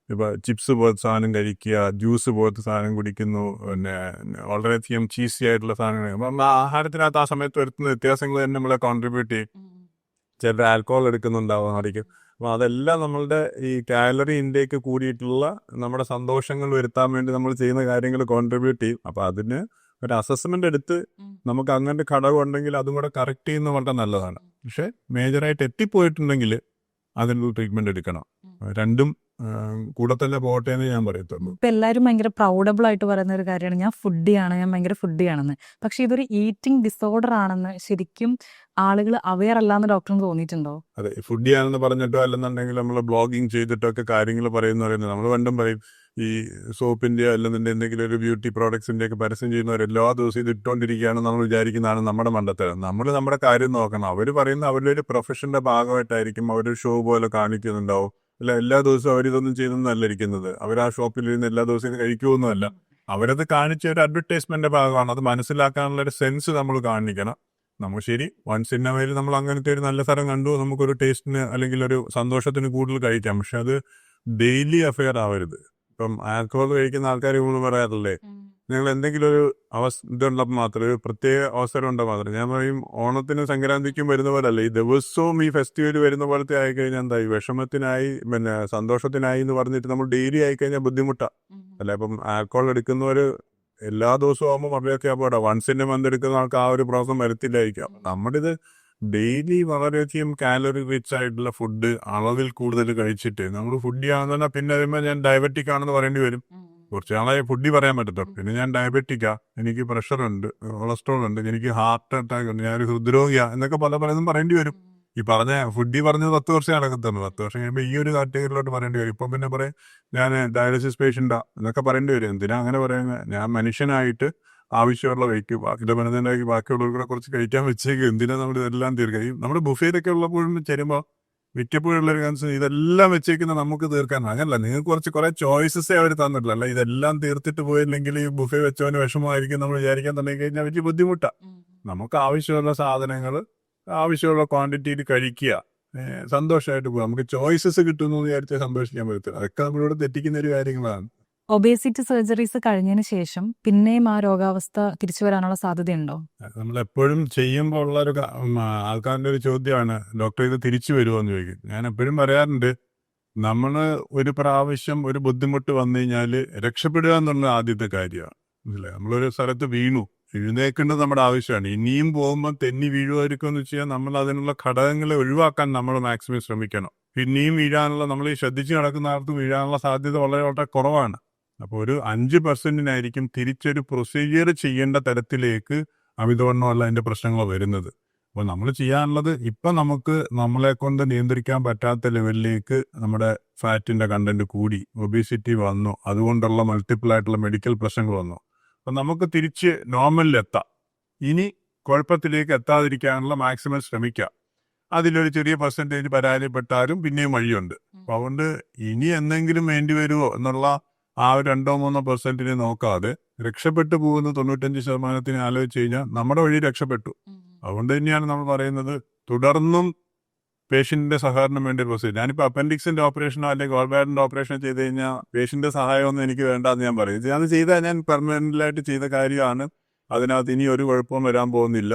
ഇപ്പൊ ചിപ്സ് പോലത്തെ സാധനം കഴിക്കുക, ജ്യൂസ് പോലത്തെ സാധനം കുടിക്കുന്നു, പിന്നെ വളരെയധികം ചീസി ആയിട്ടുള്ള സാധനങ്ങൾ, അപ്പം ആഹാരത്തിനകത്ത് ആ സമയത്ത് വരുത്തുന്ന വ്യത്യാസങ്ങൾ തന്നെ നമ്മളെ കോൺട്രിബ്യൂട്ട് ചെയ്യും. ചിലർ ആൽക്കഹോൾ എടുക്കുന്നുണ്ടാവാമായിരിക്കും, അപ്പോൾ അതെല്ലാം നമ്മളുടെ ഈ കാലറി ഇൻടേക്ക് കൂടിയിട്ടുള്ള നമ്മുടെ സന്തോഷങ്ങൾ വരുത്താൻ വേണ്ടി നമ്മൾ ചെയ്യുന്ന കാര്യങ്ങൾ കോൺട്രിബ്യൂട്ട് ചെയ്യും. അപ്പോൾ അതിന് ഒരു അസസ്മെൻ്റ് എടുത്ത് നമുക്ക് അങ്ങനത്തെ ഘടകം ഉണ്ടെങ്കിൽ അതും കൂടെ കറക്റ്റ് ചെയ്യുന്നത് വളരെ നല്ലതാണ്. പക്ഷേ മേജറായിട്ട് എത്തിപ്പോയിട്ടുണ്ടെങ്കിൽ അതിനുള്ള ട്രീറ്റ്മെൻറ്റ് എടുക്കണം. രണ്ടും കൂടെ തന്നെ പോകട്ടെ എന്ന് ഞാൻ പറയത്തുള്ളൂ. ഇപ്പൊ എല്ലാവരും ഭയങ്കര പ്രൗഡബിൾ ആയിട്ട് പറയുന്ന ഒരു കാര്യമാണ് ഞാൻ ഫുഡിയാണ്, ഞാൻ ഭയങ്കര ഫുഡിയാണെന്ന്. പക്ഷെ ഇതൊരു ഈറ്റിംഗ് ഡിസോർഡർ ആണെന്ന് ശരിക്കും ആളുകൾ അവെയർ അല്ലാന്ന് ഡോക്ടറിന് തോന്നിയിട്ടുണ്ടോ? അതെ, ഫുഡിയാണെന്ന് പറഞ്ഞിട്ടോ അല്ലെന്നുണ്ടെങ്കിൽ നമ്മൾ ബ്ലോഗിങ് ചെയ്തിട്ടോ ഒക്കെ കാര്യങ്ങൾ പറയുന്നത് നമ്മൾ പണ്ടും പറയും ഈ സോപ്പിൻ്റെ അല്ലെന്നുണ്ടെങ്കിൽ എന്തെങ്കിലും ഒരു ബ്യൂട്ടി പ്രോഡക്ട്സിൻ്റെ ഒക്കെ പരസ്യം ചെയ്യുന്നവർ എല്ലാ ദിവസവും ഇത് ഇട്ടുകൊണ്ടിരിക്കുകയാണെന്ന് നമ്മൾ വിചാരിക്കുന്നതാണ് നമ്മുടെ മണ്ടത്തരം. നമ്മൾ നമ്മുടെ കാര്യം നോക്കണം. അവർ പറയുന്ന അവരുടെ ഒരു പ്രൊഫഷൻ്റെ ഭാഗമായിട്ടായിരിക്കും അവരൊരു ഷോ പോലെ കാണിക്കുന്നുണ്ടാവും. അല്ല എല്ലാ ദിവസവും അവരിതൊന്നും ചെയ്തൊന്നുമല്ല ഇരിക്കുന്നത്. അവർ ആ ഷോപ്പിലിരുന്ന് എല്ലാ ദിവസവും ഇത് കഴിക്കുമൊന്നുമല്ല. അവരത് കാണിച്ച ഒരു അഡ്വർടൈസ്മെന്റ് ഭാഗമാണ്. അത് മനസ്സിലാക്കാനുള്ള ഒരു സെൻസ് നമ്മൾ കാണിക്കണം. നമുക്ക് ശരി വൺസ് ഇൻ എ വൈൽ നമ്മൾ അങ്ങനത്തെ ഒരു നല്ല സ്ഥലം കണ്ടു, നമുക്കൊരു ടേസ്റ്റിന് അല്ലെങ്കിൽ ഒരു സന്തോഷത്തിന് കൂടുതൽ കഴിക്കാം. പക്ഷെ അത് ഡെയിലി അഫെയർ ആവരുത്. ഇപ്പം ആൽക്കഹോൾ കഴിക്കുന്ന ആൾക്കാർ നമ്മൾ പറയാറില്ലേ, നിങ്ങൾ എന്തെങ്കിലും ഒരു ഇതുള്ളപ്പോൾ മാത്രം ഒരു പ്രത്യേക അവസരം ഉണ്ടോ മാത്രം. ഞാൻ പറയും ഓണത്തിനും സംക്രാന്തിക്കും വരുന്ന പോലെ അല്ല, ഈ ദിവസവും ഈ ഫെസ്റ്റിവൽ വരുന്ന പോലത്തെ ആയിക്കഴിഞ്ഞാൽ എന്തായി, വിഷമത്തിനായി പിന്നെ സന്തോഷത്തിനായി എന്ന് പറഞ്ഞിട്ട് നമ്മൾ ഡെയിലി ആയിക്കഴിഞ്ഞാൽ ബുദ്ധിമുട്ടാണ്. അല്ല ഇപ്പം ആൽക്കഹോൾ എടുക്കുന്നവർ എല്ലാ ദിവസവും ആകുമ്പോൾ അവയൊക്കെ അപ്പോഴാ വൺസ് ഇൻ എ മന്ത് എടുക്കുന്ന ആൾക്ക് ആ ഒരു പ്രോബ്ലം വരത്തില്ലായിരിക്കാം. നമ്മുടെ ഇത് ഡെയിലി വളരെയധികം കാലറി റിച്ച് ആയിട്ടുള്ള ഫുഡ് അളവിൽ കൂടുതൽ കഴിച്ചിട്ട് നമ്മൾ ഫുഡ് ആണെന്ന് പിന്നെ വരുമ്പോൾ ഞാൻ ഡയബറ്റിക് ആണെന്ന് പറയേണ്ടി വരും. കുറച്ച് നാളായി ഫുഡി പറയാൻ പറ്റത്തുള്ളൂ. പിന്നെ ഞാൻ ഡയബറ്റിക്കാ, എനിക്ക് പ്രഷറുണ്ട്, കൊളസ്ട്രോൾ ഉണ്ട്, എനിക്ക് ഹാർട്ട് അറ്റാക്ക് ഉണ്ട്, ഞാനൊരു ഹൃദ്രോഗിയാ എന്നൊക്കെ പലതും പറയേണ്ടി വരും. ഈ പറഞ്ഞ ഫുഡി പറഞ്ഞത് 10 വർഷം നടക്കത്തുള്ളൂ. 10 വർഷം കഴിയുമ്പോൾ ഈ ഒരു കാറ്റഗറിയിലോട്ട് പറയേണ്ടി വരും. ഇപ്പം പിന്നെ പറയും ഞാൻ ഡയാലിസിസ് പേഷ്യൻ്റാ എന്നൊക്കെ പറയേണ്ടി വരും. എന്തിനാ അങ്ങനെ പറയുന്നത്? ഞാൻ മനുഷ്യനായിട്ട് ആവശ്യമുള്ള കഴിക്കും, ബാക്കിയുടെ ബന്ധത്തിനാക്കി ബാക്കിയുള്ളവർക്കൂടെ കുറച്ച് കഴിക്കാൻ വെച്ചേക്കും. എന്തിനാ നമ്മൾ ഇതെല്ലാം തീർക്കാം? ഈ നമ്മുടെ ബുഫേയിലൊക്കെ ഉള്ളപ്പോഴും ചെല്ലുമ്പോൾ മിക്കപ്പോഴുള്ളൊരു കൺസേൺ ഇതെല്ലാം വെച്ചേക്കുന്ന നമുക്ക് തീർക്കാൻ. അങ്ങനല്ല, നിങ്ങൾക്ക് കുറെ ചോയ്സസേ അവർ തന്നിട്ടില്ല. അല്ല ഇതെല്ലാം തീർത്തിട്ട് പോയില്ലെങ്കിൽ ഈ ബുഫേ വെച്ചവന് വിഷമമായിരിക്കും നമ്മൾ വിചാരിക്കാൻ തുടങ്ങി കഴിഞ്ഞാൽ വലിയ ബുദ്ധിമുട്ടാണ്. നമുക്ക് ആവശ്യമുള്ള സാധനങ്ങൾ ആവശ്യമുള്ള ക്വാണ്ടിറ്റിയിൽ കഴിക്കുക, സന്തോഷമായിട്ട് പോകുക. നമുക്ക് ചോയ്സസ് കിട്ടുന്നു എന്ന് വിചാരിച്ചാൽ സന്തോഷിക്കാൻ പറ്റത്തില്ല. അതൊക്കെ നമ്മളിവിടെ തെറ്റിക്കുന്ന ഒരു കാര്യങ്ങളാണ്. ഒബേസിറ്റി സർജറീസ് കഴിഞ്ഞതിന് ശേഷം പിന്നെയും ആ രോഗാവസ്ഥ തിരിച്ചു വരാനുള്ള സാധ്യതയുണ്ടോ? നമ്മളെപ്പോഴും ചെയ്യുമ്പോൾ ഉള്ള ഒരു ആൾക്കാരുടെ ഒരു ചോദ്യമാണ്, ഡോക്ടർ ഇത് തിരിച്ചു വരുമോ എന്ന് ചോദിക്കും. ഞാൻ എപ്പോഴും പറയാറുണ്ട്, നമ്മൾ ഒരു പ്രാവശ്യം ഒരു ബുദ്ധിമുട്ട് വന്നു കഴിഞ്ഞാൽ രക്ഷപ്പെടുക എന്നുള്ള ആദ്യത്തെ കാര്യമാണ്. അല്ലേ, നമ്മളൊരു സ്ഥലത്ത് വീണു, എഴുന്നേക്കേണ്ടത് നമ്മുടെ ആവശ്യമാണ്. ഇനിയും പോകുമ്പോൾ തെന്നി വീഴുമായിരിക്കും എന്ന് വെച്ചാൽ നമ്മൾ അതിനുള്ള ഘടകങ്ങളെ ഒഴിവാക്കാൻ നമ്മൾ മാക്സിമം ശ്രമിക്കണം. പിന്നെയും വീഴാനുള്ള, നമ്മൾ ഈ ശ്രദ്ധിച്ച് നടക്കുന്ന ആൾക്ക് വീഴാനുള്ള സാധ്യത വളരെ വളരെ കുറവാണ്. അപ്പോൾ ഒരു 5% തിരിച്ചൊരു പ്രൊസീജിയർ ചെയ്യേണ്ട തരത്തിലേക്ക് അമിതവണ്ണമല്ല അതിൻ്റെ പ്രശ്നങ്ങൾ വരുന്നത്. അപ്പോൾ നമ്മൾ ചെയ്യാനുള്ളത്, ഇപ്പം നമുക്ക് നമ്മളെ കൊണ്ട് നിയന്ത്രിക്കാൻ പറ്റാത്ത ലെവലിലേക്ക് നമ്മുടെ ഫാറ്റിൻ്റെ കണ്ടന്റ് കൂടി, ഒബീസിറ്റി വന്നു, അതുകൊണ്ടുള്ള മൾട്ടിപ്പിൾ ആയിട്ടുള്ള മെഡിക്കൽ പ്രശ്നങ്ങൾ വന്നു. അപ്പം നമുക്ക് തിരിച്ച് നോർമലിലെത്താം. ഇനി കുഴപ്പത്തിലേക്ക് എത്താതിരിക്കാനുള്ള മാക്സിമം ശ്രമിക്കാം. അതിലൊരു ചെറിയ പെർസെൻറ്റേജ് പരാജയപ്പെട്ടാലും പിന്നെയും വഴിയുണ്ട്. അപ്പോൾ അതുകൊണ്ട് ഇനി എന്തെങ്കിലും വേണ്ടി വരുമോ എന്നുള്ള ആ ഒരു 2-3% നോക്കാതെ രക്ഷപ്പെട്ടു പോകുന്ന 95% ആലോചിച്ച് കഴിഞ്ഞാൽ നമ്മുടെ വഴി രക്ഷപ്പെട്ടു. അതുകൊണ്ട് തന്നെയാണ് നമ്മൾ പറയുന്നത്, തുടർന്നും പേഷ്യന്റിന്റെ സഹകരണം വേണ്ടി പ്രൊസീജർ. ഞാനിപ്പോൾ അപ്പൻഡിക്സിന്റെ ഓപ്പറേഷനോ അല്ലെങ്കിൽ ഗോൾബ്ലാഡറിന്റെ ഓപ്പറേഷനോ ചെയ്ത് കഴിഞ്ഞാൽ പേഷ്യന്റെ സഹായമൊന്നും എനിക്ക് വേണ്ടെന്ന് ഞാൻ പറയും. അത് ചെയ്താൽ ഞാൻ പെർമനന്റിലായിട്ട് ചെയ്ത കാര്യമാണ്. അതിനകത്ത് ഇനി ഒരു കുഴപ്പവും വരാൻ പോകുന്നില്ല.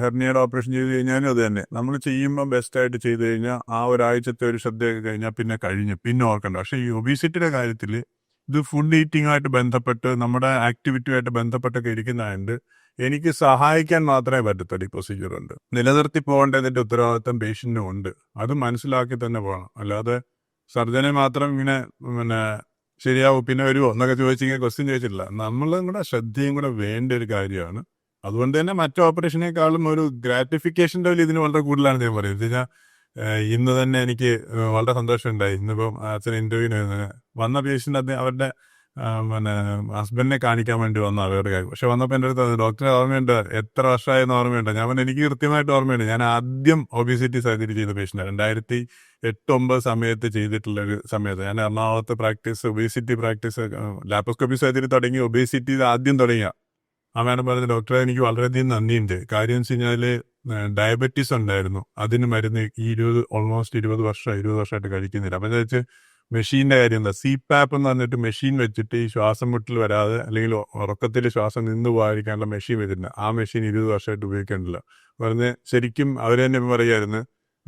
ഹെർണിയയുടെ ഓപ്പറേഷൻ ചെയ്ത് കഴിഞ്ഞാലും അത് തന്നെ. നമ്മൾ ചെയ്യുമ്പോൾ ബെസ്റ്റായിട്ട് ചെയ്ത് കഴിഞ്ഞാൽ ആ ഒരാഴ്ചത്തെ ഒരു ശ്രദ്ധയൊക്കെ കഴിഞ്ഞാൽ പിന്നെ ഓർക്കണ്ട. പക്ഷേ ഈ ഒബീസിറ്റിയുടെ കാര്യത്തിൽ ഇത് ഫുഡ് ഈറ്റിംഗ് ആയിട്ട് ബന്ധപ്പെട്ട് നമ്മുടെ ആക്ടിവിറ്റിയുമായിട്ട് ബന്ധപ്പെട്ടൊക്കെ ഇരിക്കുന്നതായത് എനിക്ക് സഹായിക്കാൻ മാത്രമേ പറ്റത്തുള്ളൂ. ഈ പ്രൊസീജിയർ ഉണ്ട്, നിലനിർത്തി പോകേണ്ടതിന്റെ ഉത്തരവാദിത്തം പേഷ്യന്റിനും ഉണ്ട്. അത് മനസ്സിലാക്കി തന്നെ പോകണം. അല്ലാതെ സർജനെ മാത്രം ഇങ്ങനെ ശരിയാവും പിന്നെ വരുമോ എന്നൊക്കെ ചോദിച്ചിങ്ങനെ ക്വസ്റ്റ്യൻ ചോദിച്ചിട്ടില്ല. നമ്മളും കൂടെ ശ്രദ്ധയും കൂടെ വേണ്ട ഒരു കാര്യമാണ്. അതുകൊണ്ട് തന്നെ മറ്റു ഓപ്പറേഷനേക്കാളും ഒരു ഗ്രാറ്റിഫിക്കേഷൻ ലെവൽ ഇതിന് വളരെ കൂടുതലാണ് ഞാൻ പറയും. എന്ന് വെച്ചാൽ ഇന്ന് തന്നെ എനിക്ക് വളരെ സന്തോഷമുണ്ടായി. ഇന്നിപ്പം അച്ഛൻ ഇന്റർവ്യൂവിന് വന്ന പേഷ്യൻ്റ് അവരുടെ ഹസ്ബൻഡിനെ കാണിക്കാൻ വേണ്ടി വന്ന വേറെ കാര്യം. പക്ഷെ വന്നപ്പോൾ എൻ്റെ അടുത്ത് ഡോക്ടറെ ഓർമ്മയുണ്ട്, എത്ര വർഷമായെന്ന് ഓർമ്മയുണ്ട്? ഞാൻ എനിക്ക് കൃത്യമായിട്ട് ഓർമ്മയുണ്ട്. ഞാൻ ആദ്യം ഒബീസിറ്റി സർജറി ചെയ്ത പേഷ്യൻ്റ് 2008-2009 സമയത്ത് ചെയ്തിട്ടുള്ളൊരു സമയത്ത് ഞാൻ എറണാകുളത്ത് ഒബീസിറ്റി പ്രാക്ടീസ് ലാപ്രോസ്കോപ്പി സർജറി തുടങ്ങി ഒബീസിറ്റി ആദ്യം തുടങ്ങിയ ആ മാഡം പറഞ്ഞ ഡോക്ടറെ എനിക്ക് വളരെയധികം നന്ദിയുണ്ട്. കാര്യം എന്ന് വെച്ച് കഴിഞ്ഞാൽ ഡയബറ്റീസ് ഉണ്ടായിരുന്നു, അതിന് മരുന്ന് ഓൾമോസ്റ്റ് 20 വർഷമായിട്ട് കഴിക്കുന്നില്ല. അപ്പം വെച്ച് മെഷീൻ്റെ കാര്യം എന്താ, CPAP എന്ന് പറഞ്ഞിട്ട് മെഷീൻ വെച്ചിട്ട് ഈ ശ്വാസം മുട്ടൽ വരാതെ അല്ലെങ്കിൽ ഉറക്കത്തിൽ ശ്വാസം നിന്ന് പോകാതിരിക്കാനുള്ള മെഷീൻ വെച്ചിട്ടുണ്ട്. ആ മെഷീൻ 20 വർഷമായിട്ട് ഉപയോഗിക്കേണ്ടില്ല. പറഞ്ഞ് ശരിക്കും അവർ തന്നെ പറയുമായിരുന്നു,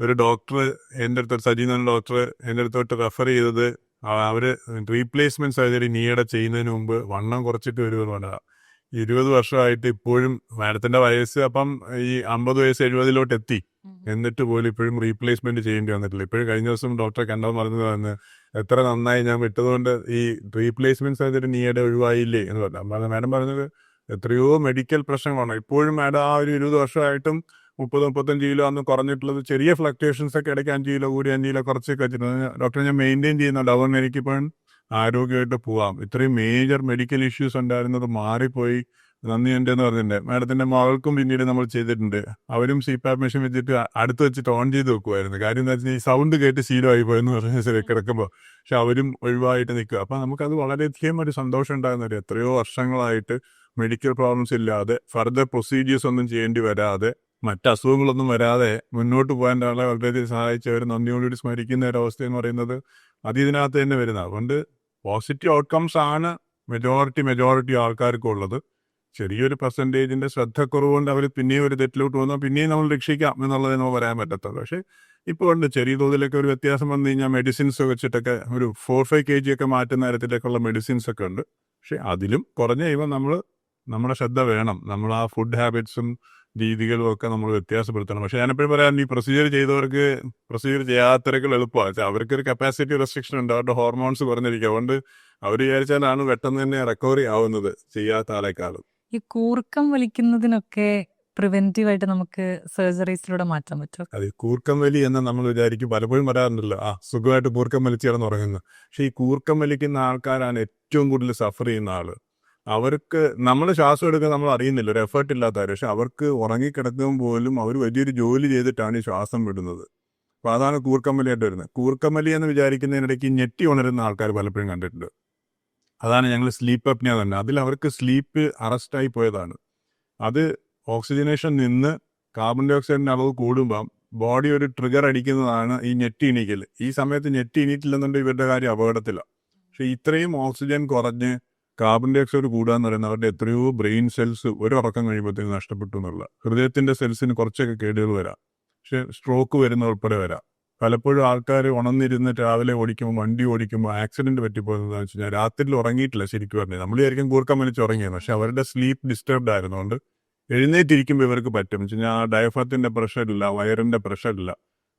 ഒരു ഡോക്ടർ എൻ്റെ അടുത്ത് സജീവൻ ഡോക്ടർ എൻ്റെ അടുത്തോട്ട് റെഫർ ചെയ്തത് അവര് റീപ്ലേസ്മെന്റ് സർജറി നീടെ ചെയ്യുന്നതിന് മുമ്പ് വണ്ണം കുറച്ചിട്ട് വരുമെന്ന് പറഞ്ഞതാണ്. 20 വർഷമായിട്ട് ഇപ്പോഴും മാഡത്തിന്റെ വയസ്സ് അപ്പം ഈ 50 വയസ്സ് 70 എത്തി, എന്നിട്ട് പോലും ഇപ്പോഴും റീപ്ലേസ്മെന്റ് ചെയ്യേണ്ടി വന്നിട്ടില്ല. ഇപ്പോഴും കഴിഞ്ഞ ദിവസം ഡോക്ടറെ കണ്ടാൽ പറഞ്ഞത് വന്ന് എത്ര നന്നായി ഞാൻ വിട്ടതുകൊണ്ട് ഈ റീപ്ലേസ്മെന്റ് സർജറി നീടെ ഒഴിവായില്ലേ എന്ന് പറഞ്ഞു. മാഡം പറഞ്ഞത് എത്രയോ മെഡിക്കൽ പ്രശ്നങ്ങളാണ് ഇപ്പോഴും. മാഡം ആ ഒരു 20 വർഷമായിട്ടും 30-35 കിലോ അന്ന് കുറഞ്ഞിട്ടുള്ളത്. ചെറിയ ഫ്ലക്ച്വേഷൻസ് ഒക്കെ ഇടയ്ക്ക് 5 കിലോ കൂടി 5 കിലോ കുറച്ചൊക്കെ വെച്ചിട്ടുണ്ട്. ഡോക്ടറെ ഞാൻ മെയിൻറ്റെയിൻ ചെയ്യുന്നുണ്ട്, അതുകൊണ്ട് എനിക്കിപ്പോഴും ആരോഗ്യമായിട്ട് പോവാം. ഇത്രയും മേജർ മെഡിക്കൽ ഇഷ്യൂസ് ഉണ്ടായിരുന്നത് മാറിപ്പോയി, നന്ദി എൻ്റെ എന്ന് പറഞ്ഞിട്ടുണ്ട്. മാഡത്തിന്റെ മകൾക്കും പിന്നീട് നമ്മൾ ചെയ്തിട്ടുണ്ട്. അവരും CPAP മെഷീൻ വെച്ചിട്ട് അടുത്ത് വെച്ചിട്ട് ഓൺ ചെയ്ത് വെക്കുമായിരുന്നു. കാര്യം എന്താ വെച്ചാൽ ഈ സൗണ്ട് കേട്ട് ശീലമായി പോയെന്ന് പറഞ്ഞാൽ കിടക്കുമ്പോൾ. പക്ഷെ അവരും ഒഴിവായിട്ട് നിൽക്കുക. അപ്പം നമുക്കത് വളരെയധികം ഒരു സന്തോഷം ഉണ്ടാകുന്ന എത്രയോ വർഷങ്ങളായിട്ട് മെഡിക്കൽ പ്രോബ്ലംസ് ഇല്ലാതെ ഫർദർ പ്രൊസീജിയേഴ്സ് ഒന്നും ചെയ്യേണ്ടി വരാതെ മറ്റ് അസുഖങ്ങളൊന്നും വരാതെ മുന്നോട്ട് പോകാൻ ആളെ വളരെയധികം സഹായിച്ചവർ നന്ദിയോടുകൂടി സ്മരിക്കുന്ന ഒരവസ്ഥ എന്ന് പറയുന്നത് അത് ഇതിനകത്ത് തന്നെ വരുന്നത്. അതുകൊണ്ട് പോസിറ്റീവ് ഔട്ട്കംസ് ആണ് മെജോറിറ്റി ആൾക്കാർക്കും ഉള്ളത്. ചെറിയൊരു പെർസെൻറ്റേജിന്റെ ശ്രദ്ധക്കുറവുകൊണ്ട് അവർ പിന്നെയും ഒരു തെറ്റിലോട്ട് വന്നാൽ പിന്നെയും നമ്മൾ രക്ഷിക്കാം എന്നുള്ളത് നമുക്ക് പറയാൻ പറ്റത്തുള്ളൂ. പക്ഷേ ഇപ്പോൾ ഉണ്ട് ചെറിയ തോതിലൊക്കെ ഒരു വ്യത്യാസം വന്നു കഴിഞ്ഞാൽ മെഡിസിൻസ് വെച്ചിട്ടൊക്കെ ഒരു 4-5 kg ഒക്കെ മാറ്റുന്ന തരത്തിലേക്കുള്ള മെഡിസിൻസ് ഒക്കെ ഉണ്ട്. പക്ഷെ അതിലും കുറഞ്ഞ കഴിയുമ്പോൾ നമ്മുടെ ശ്രദ്ധ വേണം. നമ്മൾ ആ ഫുഡ് ഹാബിറ്റ്സും രീതികളും ഒക്കെ നമ്മൾ വ്യത്യാസപ്പെടുത്തണം. പക്ഷെ ഞാനെപ്പോഴും പറയാം, ഈ പ്രൊസീജിയർ ചെയ്തവർക്ക് പ്രൊസീജിയർ ചെയ്യാത്തവർക്ക് എളുപ്പമാണ്. അവർക്കൊരു കപ്പാസിറ്റി റെസ്ട്രിക്ഷൻ ഉണ്ട്, അവരുടെ ഹോർമോൺസ് കുറഞ്ഞിരിക്കും. അതുകൊണ്ട് അവർ വിചാരിച്ചാലാണ് പെട്ടെന്ന് തന്നെ റിക്കവറി ആവുന്നത് ചെയ്യാത്ത ആളെക്കാളും. ഈ കൂർക്കം വലിക്കുന്നതിനൊക്കെ പ്രിവെന്റീവ് ആയിട്ട് നമുക്ക് സർജറീസിലൂടെ മാറ്റാൻ പറ്റും. അത് കൂർക്കം വലി എന്ന് നമ്മൾ വിചാരിക്കും, പലപ്പോഴും പറയാറുണ്ടല്ലോ സുഖമായിട്ട് കൂർക്കം വലിച്ചു കിടന്ന് ഉറങ്ങുന്നു. പക്ഷെ ഈ കൂർക്കം വലിക്കുന്ന ആൾക്കാരാണ് ഏറ്റവും കൂടുതൽ സഫർ ചെയ്യുന്ന ആള്. അവർക്ക് നമ്മൾ ശ്വാസം എടുക്കുക നമ്മൾ അറിയുന്നില്ല, ഒരു എഫേർട്ട് ഇല്ലാത്ത കാര്യം. പക്ഷെ അവർക്ക് ഉറങ്ങിക്കിടക്കുമ്പോൾ പോലും അവർ വലിയൊരു ജോലി ചെയ്തിട്ടാണ് ഈ ശ്വാസം വിടുന്നത്. അപ്പൊ അതാണ് കൂർക്കമ്മലിയായിട്ട് വരുന്നത്. കൂർക്കമ്മലി എന്ന് വിചാരിക്കുന്നതിനിടയ്ക്ക് ഞെട്ടി ഉണരുന്ന ആൾക്കാർ പലപ്പോഴും കണ്ടിട്ടുണ്ട്. അതാണ് ഞങ്ങൾ സ്ലീപ്പ് അപ്നിയ തന്നെ. അതിൽ അവർക്ക് സ്ലീപ്പ് അറസ്റ്റായി പോയതാണ്. അത് ഓക്സിജനേഷൻ നിന്ന് കാർബൺ ഡൈ ഓക്സൈഡിന്റെ അളവ് കൂടുമ്പം ബോഡി ഒരു ട്രിഗർ അടിക്കുന്നതാണ് ഈ ഞെട്ടി എണീക്കൽ. ഈ സമയത്ത് ഞെട്ടി എണീറ്റില്ലെന്നുണ്ടെങ്കിൽ ഇവരുടെ കാര്യം അപകടത്തിലാണ്. പക്ഷെ ഇത്രയും ഓക്സിജൻ കുറഞ്ഞ് കാർബൺ ഡൈ ഓക്സൈഡ് കൂടുകയെന്ന് പറയുന്നത് അവരുടെ എത്രയോ ബ്രെയിൻ സെൽസ് ഒരു ഉറക്കം കഴിയുമ്പോഴത്തേക്ക് നഷ്ടപ്പെട്ടു എന്നുള്ള. ഹൃദയത്തിന്റെ സെൽസിന് കുറച്ചൊക്കെ കേടുകൾ വരാം, പക്ഷെ സ്ട്രോക്ക് വരുന്ന ഉൾപ്പെടെ വരാം. പലപ്പോഴും ആൾക്കാർ ഉണർന്നിരുന്ന് രാവിലെ വണ്ടി ഓടിക്കുമ്പോൾ ആക്സിഡന്റ് പറ്റിപ്പോയെന്ന് വെച്ച് കഴിഞ്ഞാൽ രാത്രിയിൽ ഉറങ്ങിയിട്ടില്ല. ശരിക്കും പറഞ്ഞാൽ നമ്മൾ വിചാരിക്കും കൂർക്കം വലിച്ച് ഉറങ്ങിയെന്ന്, പക്ഷെ അവരുടെ സ്ലീപ്പ് ഡിസ്റ്റർബ്ഡ് ആയിരുന്നുകൊണ്ട് എഴുന്നേറ്റിരിക്കുമ്പോൾ ഇവർക്ക് പറ്റും വെച്ച് കഴിഞ്ഞാൽ ആ ഡയഫ്രത്തിന്റെ പ്രഷറില്ല, വയറിന്റെ പ്രഷറില്ല.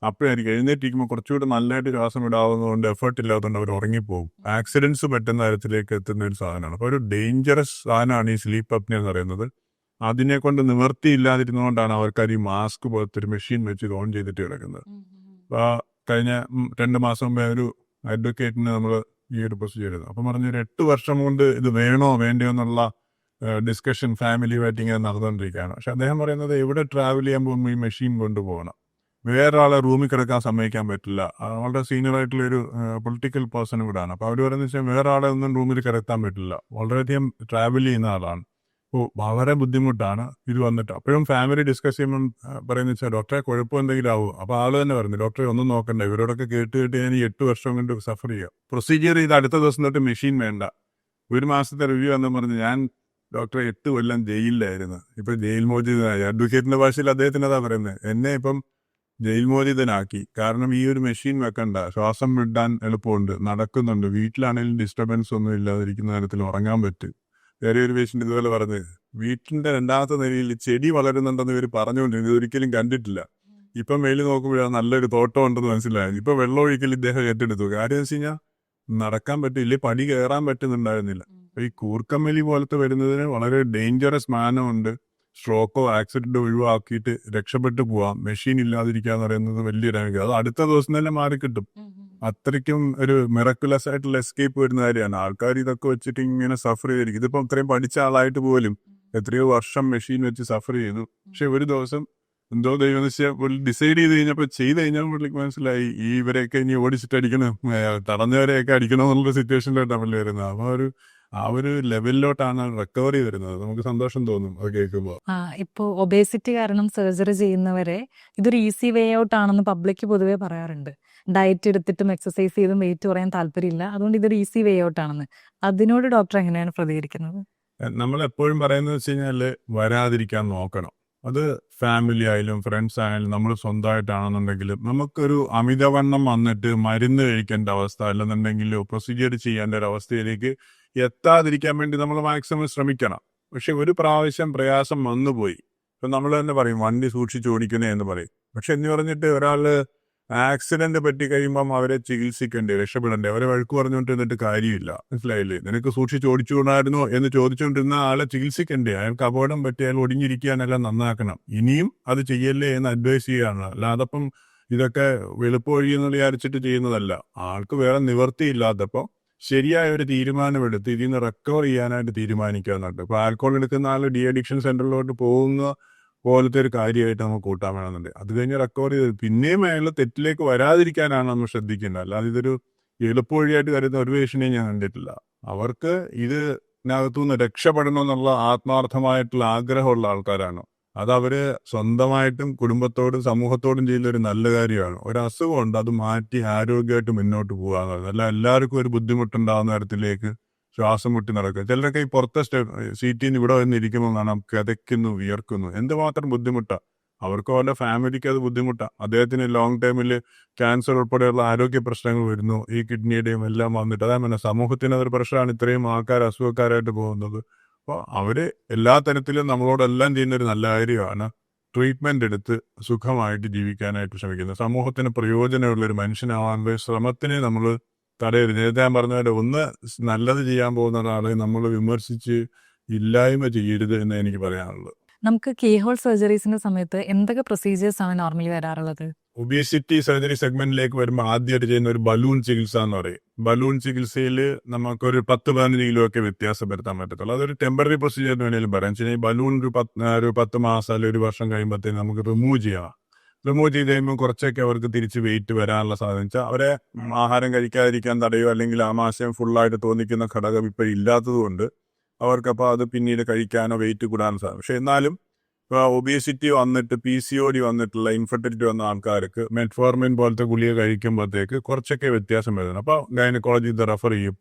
അപ്പോഴായിരിക്കും എഴുന്നേറ്റിരിക്കുമ്പോൾ കുറച്ചുകൂടി നല്ലതായിട്ട് ശ്വാസം ഇടാവുന്നതുകൊണ്ട് എഫേർട്ട് ഇല്ലാത്തതുകൊണ്ട് അവർ ഉറങ്ങിപ്പോകും. ആക്സിഡൻസ് പറ്റുന്ന തരത്തിലേക്ക് എത്തുന്ന ഒരു സാധനമാണ്. അപ്പോൾ ഒരു ഡേഞ്ചറസ് സാധനമാണ് ഈ സ്ലീപ്പ് അപ്നിയ എന്ന് പറയുന്നത്. അതിനെ കൊണ്ട് നിവർത്തിയില്ലാതിരുന്നുകൊണ്ടാണ് ആൾക്കാർ ഈ മാസ്ക് പോലത്തെ ഒരു മെഷീൻ വെച്ച് ഓൺ ചെയ്തിട്ട് കിടക്കുന്നത്. അപ്പോൾ കഴിഞ്ഞ 2 മാസം മുമ്പേ ഒരു അഡ്വക്കേറ്റിന് നമ്മൾ ഈ ഒരു പ്രൊസീജിയർ ചെയ്തു. അപ്പം പറഞ്ഞ ഒരു 8 വർഷം കൊണ്ട് ഇത് വേണോ വേണ്ടയോ എന്നുള്ള ഡിസ്കഷൻ ഫാമിലി വെയിറ്റിംഗ് നടന്നുകൊണ്ടിരിക്കുകയാണ്. പക്ഷെ അദ്ദേഹം പറയുന്നത് എവിടെ ട്രാവൽ ചെയ്യുമ്പോൾ ഈ മെഷീൻ കൊണ്ടുപോകണം, വേറൊരാളെ റൂമിൽ കിടക്കാൻ സമ്മതിക്കാൻ പറ്റില്ല. വളരെ സീനിയർ ആയിട്ടുള്ളൊരു പൊളിറ്റിക്കൽ പേഴ്സൺ ഇവിടെയാണ്. അപ്പോൾ അവർ പറയുന്നത് വെച്ചാൽ വേറെ ആളെ ഒന്നും റൂമിൽ കിടത്താൻ പറ്റില്ല. വളരെയധികം ട്രാവൽ ചെയ്യുന്ന ആളാണ്. അപ്പോൾ വളരെ ബുദ്ധിമുട്ടാണ് ഇത് വന്നിട്ട്. അപ്പോഴും ഫാമിലി ഡിസ്കസ് ചെയ്യുമ്പം പറയുന്നത് വെച്ചാൽ ഡോക്ടറെ കുഴപ്പം എന്തെങ്കിലും ആവും. അപ്പോൾ ആൾ തന്നെ പറഞ്ഞു ഡോക്ടറെ ഒന്നും നോക്കണ്ട, ഇവരോടൊക്കെ കേട്ട് ഞാൻ ഈ 8 വർഷം കൊണ്ട് സഫർ ചെയ്യാം. പ്രൊസീജിയർ ചെയ്ത് അടുത്ത ദിവസം തൊട്ട് മെഷീൻ വേണ്ട. 1 മാസത്തെ റിവ്യൂ എന്ന് പറഞ്ഞ് ഞാൻ ഡോക്ടറെ 8 കൊല്ലം ജയിലിലായിരുന്നു, ഇപ്പൊ ജയിൽ മോചിതനായി. അഡ്വക്കേറ്റിന്റെ ഭാഷയിൽ അദ്ദേഹത്തിന് അതാ പറയുന്നത്, എന്നെ ഇപ്പം ജയിൽ മോചിതനാക്കി. കാരണം ഈ ഒരു മെഷീൻ വെക്കണ്ട, ശ്വാസം വിടാൻ എളുപ്പമുണ്ട്, നടക്കുന്നുണ്ട്, വീട്ടിലാണെങ്കിലും ഡിസ്റ്റർബൻസ് ഒന്നും ഇല്ലാതിരിക്കുന്ന തരത്തിൽ ഉറങ്ങാൻ പറ്റും. വേറെ ഒരു പേഷ്യന്റ് ഇതുപോലെ പറഞ്ഞ് വീട്ടിന്റെ 2ാമത്തെ നിലയിൽ ചെടി വളരുന്നുണ്ടെന്ന് ഇവർ പറഞ്ഞുകൊണ്ടിരുന്നു, ഇതൊരിക്കലും കണ്ടിട്ടില്ല. ഇപ്പം മേലിൽ നോക്കുമ്പോഴാണ് നല്ലൊരു തോട്ടം ഉണ്ടെന്ന് മനസ്സിലായത്. ഇപ്പൊ വെള്ളം ഒഴിക്കൽ ഇദ്ദേഹം ഏറ്റെടുത്തു. കാര്യം വെച്ച് കഴിഞ്ഞാൽ നടക്കാൻ പറ്റില്ല, പടി കയറാൻ പറ്റുന്നുണ്ടായിരുന്നില്ല. ഈ കൂർക്കമ്മലി പോലത്തെ വരുന്നതിന് വളരെ ഡേഞ്ചറസ് മാനമുണ്ട്. സ്ട്രോക്കോ ആക്സിഡന്റോ ഒഴിവാക്കിയിട്ട് രക്ഷപ്പെട്ടു പോവാം. മെഷീൻ ഇല്ലാതിരിക്കുക എന്ന് പറയുന്നത് വലിയൊരു അനുഗ്രഹം. അത് അടുത്ത ദിവസം തന്നെ മാറിക്കിട്ടും. അത്രയ്ക്കും ഒരു മിറക്കുലസ് ആയിട്ടുള്ള എസ്കേപ്പ് വരുന്ന കാര്യമാണ്. ആൾക്കാർ ഇതൊക്കെ വെച്ചിട്ട് ഇങ്ങനെ സഫർ ചെയ്തിരിക്കും. ഇതിപ്പം ഇത്രയും പഠിച്ച ആളായിട്ട് പോലും എത്രയോ വർഷം മെഷീൻ വെച്ച് സഫർ ചെയ്തു. പക്ഷെ ഒരു ദിവസം എന്തോ ദൈവം ഡിസൈഡ് ചെയ്ത് കഴിഞ്ഞപ്പോൾ ചെയ്ത് കഴിഞ്ഞാൽ പുള്ളിക്ക് മനസ്സിലായി ഈ ഇവരെയൊക്കെ ഇനി ഓടിച്ചിട്ട് അടിക്കണം, തടഞ്ഞവരെയൊക്കെ അടിക്കണം എന്നുള്ള സിറ്റുവേഷനിലോട്ടാണ് പുള്ളി വരുന്നത്. അപ്പോൾ ആ ഒരു ലെവലിലോട്ടാണ് റിക്കവറി വരുന്നത്. നമുക്ക് സന്തോഷം തോന്നും അത് കേൾക്കുമ്പോൾ. ഇപ്പോ ഒബേസിറ്റി കാരണം സർജറി ചെയ്യുന്നവരെ ഇതൊരു ഈസി വേ ഔട്ട് ആണെന്ന് പബ്ലിക് പൊതുവെ പറയാറുണ്ട്. ഡയറ്റ് എടുത്തിട്ടും എക്സസൈസ് ചെയ്തും വെയിറ്റ് കുറയാൻ താല്പര്യമില്ല, അതുകൊണ്ട് ഇതൊരു ഈസി വേ ഔട്ട് ആണെന്ന്. അതിനോട് ഡോക്ടർ എങ്ങനെയാണ് പ്രതികരിക്കുന്നത്? നമ്മൾ എപ്പോഴും പറയുന്നത് വെച്ച് കഴിഞ്ഞാൽ വരാതിരിക്കാൻ നോക്കണം. അത് ഫാമിലി ആയാലും ഫ്രണ്ട്സ് ആയാലും നമ്മൾ സ്വന്തമായിട്ടാണെന്നുണ്ടെങ്കിലും നമുക്കൊരു അമിതവണ്ണം വന്നിട്ട് മരുന്ന് കഴിക്കേണ്ട അവസ്ഥ അല്ലെന്നുണ്ടെങ്കിൽ പ്രൊസീജിയർ ചെയ്യേണ്ട ഒരു അവസ്ഥയിലേക്ക് എത്താതിരിക്കാൻ വേണ്ടി നമ്മൾ മാക്സിമം ശ്രമിക്കണം. പക്ഷെ ഒരു പ്രാവശ്യം പ്രയാസം വന്നുപോയി, ഇപ്പം നമ്മൾ തന്നെ പറയും വണ്ടി സൂക്ഷിച്ച് ഓടിക്കണേ എന്ന് പറയും. പക്ഷെ എന്ന് പറഞ്ഞിട്ട് ഒരാള് ആക്സിഡന്റ് പറ്റി കഴിയുമ്പം അവരെ ചികിത്സിക്കണ്ടേ, രക്ഷപ്പെടണ്ടേ, അവരെ വഴക്ക് പറഞ്ഞുകൊണ്ടിരുന്നിട്ട് കാര്യമില്ല. മനസ്സിലായില്ലേ? നിനക്ക് സൂക്ഷിച്ച് ഓടിച്ചുകൊണ്ടായിരുന്നോ എന്ന് ചോദിച്ചുകൊണ്ടിരുന്ന ആളെ ചികിത്സിക്കണ്ടേ? അയാൾക്ക് അപകടം പറ്റി അയാൾ ഒടിഞ്ഞിരിക്കാനെല്ലാം നന്നാക്കണം. ഇനിയും അത് ചെയ്യല്ലേ എന്ന് അഡ്വൈസ് ചെയ്യുകയാണ്. അല്ലാതപ്പം ഇതൊക്കെ വെളുപ്പൊഴി എന്ന് വിചാരിച്ചിട്ട് ചെയ്യുന്നതല്ല. ആൾക്ക് വേറെ നിവർത്തിയില്ലാത്തപ്പോൾ ശരിയായ ഒരു തീരുമാനമെടുത്ത് ഇതിൽ നിന്ന് റിക്കവർ ചെയ്യാനായിട്ട് തീരുമാനിക്കാന്നുണ്ട്. ഇപ്പൊ ആൽക്കോൾ എടുക്കുന്ന ആൾ ഡി അഡിക്ഷൻ സെന്ററിലോട്ട് പോകുന്ന പോലത്തെ ഒരു കാര്യമായിട്ട് നമുക്ക് കൂട്ടാൻ വേണമെന്നുണ്ട്. അത് കഴിഞ്ഞ് റിക്കവർ ചെയ്ത് പിന്നെയും അയാൾ തെറ്റിലേക്ക് വരാതിരിക്കാനാണ് നമ്മൾ ശ്രദ്ധിക്കേണ്ടത്. അല്ലാതെ ഇതൊരു എളുപ്പവഴിയായിട്ട് കരുതുന്ന ഒരു പേഷ്യനെയും ഞാൻ കണ്ടിട്ടില്ല. അവർക്ക് ഇതിനകത്തുനിന്ന് രക്ഷപ്പെടണമെന്നുള്ള ആത്മാർത്ഥമായിട്ടുള്ള ആഗ്രഹമുള്ള ആൾക്കാരാണ്. അത് അവര് സ്വന്തമായിട്ടും കുടുംബത്തോടും സമൂഹത്തോടും ചെയ്യുന്ന ഒരു നല്ല കാര്യമാണ്. ഒരു അസുഖമുണ്ട്, അത് മാറ്റി ആരോഗ്യമായിട്ട് മുന്നോട്ട് പോകുക എന്നുള്ളത്. അല്ല എല്ലാവർക്കും ഒരു ബുദ്ധിമുട്ടുണ്ടാകുന്ന തരത്തിലേക്ക് ശ്വാസം മുട്ടി നടക്കുക. ചിലരൊക്കെ ഈ പുറത്തെ സീറ്റിൽ നിന്ന് ഇവിടെ വന്നിരിക്കുമ്പോൾ കാണാം കിതയ്ക്കുന്നു, വിയർക്കുന്നു. എന്തുമാത്രം ബുദ്ധിമുട്ടാണ് അവർക്ക്, അവരുടെ ഫാമിലിക്ക് അത് ബുദ്ധിമുട്ടാണ്. അദ്ദേഹത്തിന് ലോങ് ടൈമിൽ ക്യാൻസർ ഉൾപ്പെടെയുള്ള ആരോഗ്യ പ്രശ്നങ്ങൾ വരുന്നു, ഈ കിഡ്നിയുടെയും എല്ലാം വന്നിട്ട്. അതേപോലെ സമൂഹത്തിന് അതൊരു പ്രശ്നമാണ്, ഇത്രയും ആൾക്കാർ അസുഖക്കാരായിട്ട് പോകുന്നത്. അപ്പോൾ അവര് എല്ലാ തരത്തിലും നമ്മളോടെല്ലാം ചെയ്യുന്ന ഒരു നല്ല കാര്യമാണ് ട്രീറ്റ്മെന്റ് എടുത്ത് സുഖമായിട്ട് ജീവിക്കാനായിട്ട് ശ്രമിക്കുന്നത്. സമൂഹത്തിന് പ്രയോജനമുള്ള ഒരു മനുഷ്യനാവാനുള്ള ശ്രമത്തിനെ നമ്മൾ തടയരുത്. നേരത്തെ ഞാൻ പറഞ്ഞ ഒന്ന് നല്ലത് ചെയ്യാൻ പോകുന്ന ഒരാളെ നമ്മൾ വിമർശിച്ച് ഇല്ലായ്മ ചെയ്യരുത് എന്ന് എനിക്ക് പറയാനുള്ളത്. നമുക്ക് കീഹോൾ സർജറീസിന്റെ സമയത്ത് എന്തൊക്കെ പ്രൊസീജിയേഴ്സ് ആണ് നോർമലി വരാറുള്ളത്? ഒബേസിറ്റി സർജറി സെഗ്മെന്റിലേക്ക് വരുമ്പോൾ ആദ്യമായിട്ട് ചെയ്യുന്ന ഒരു ബലൂൺ ചികിത്സ എന്ന് പറയും. ബലൂൺ ചികിത്സയിൽ നമുക്കൊരു 10-15 കിലോ ഒക്കെ വ്യത്യാസം വരുത്താൻ പറ്റത്തുള്ളൂ. അതൊരു ടെമ്പററി പ്രൊസീജിയർ എന്ന് വേണമെങ്കിലും പറയാം. വെച്ചാൽ ബലൂൺ ഒരു 10 മാസം അല്ലെങ്കിൽ 1 വർഷം കഴിയുമ്പോഴത്തേക്ക് നമുക്ക് റിമൂവ് ചെയ്യാം. റിമൂവ് ചെയ്ത് കഴിയുമ്പോൾ കുറച്ചൊക്കെ അവർക്ക് തിരിച്ച് വെയിറ്റ് വരാനുള്ള സാധ്യത വെച്ചാൽ അവരെ ആഹാരം കഴിക്കാതിരിക്കാൻ തടയോ അല്ലെങ്കിൽ ആമാശയം ഫുള്ളായിട്ട് തോന്നിക്കുന്ന ഘടകം ഇപ്പോൾ ഇല്ലാത്തത് കൊണ്ട് അവർക്കപ്പോൾ അത് പിന്നീട് കഴിക്കാനോ വെയിറ്റ് കൂടാനോ സാധിക്കും. പക്ഷെ എന്നാലും ഒബേസിറ്റി വന്നിട്ട് PCOD വന്നിട്ടുള്ള ഇൻഫെർട്ടിലിറ്റി വന്ന ആൾക്കാർക്ക് മെറ്റ്ഫോർമിൻ പോലത്തെ ഗുളിക കഴിക്കുമ്പോഴത്തേക്ക് കുറച്ചൊക്കെ വ്യത്യാസം വരുന്നത്. അപ്പോൾ ഗൈനക്കോളജി ഇത് റെഫർ ചെയ്യും.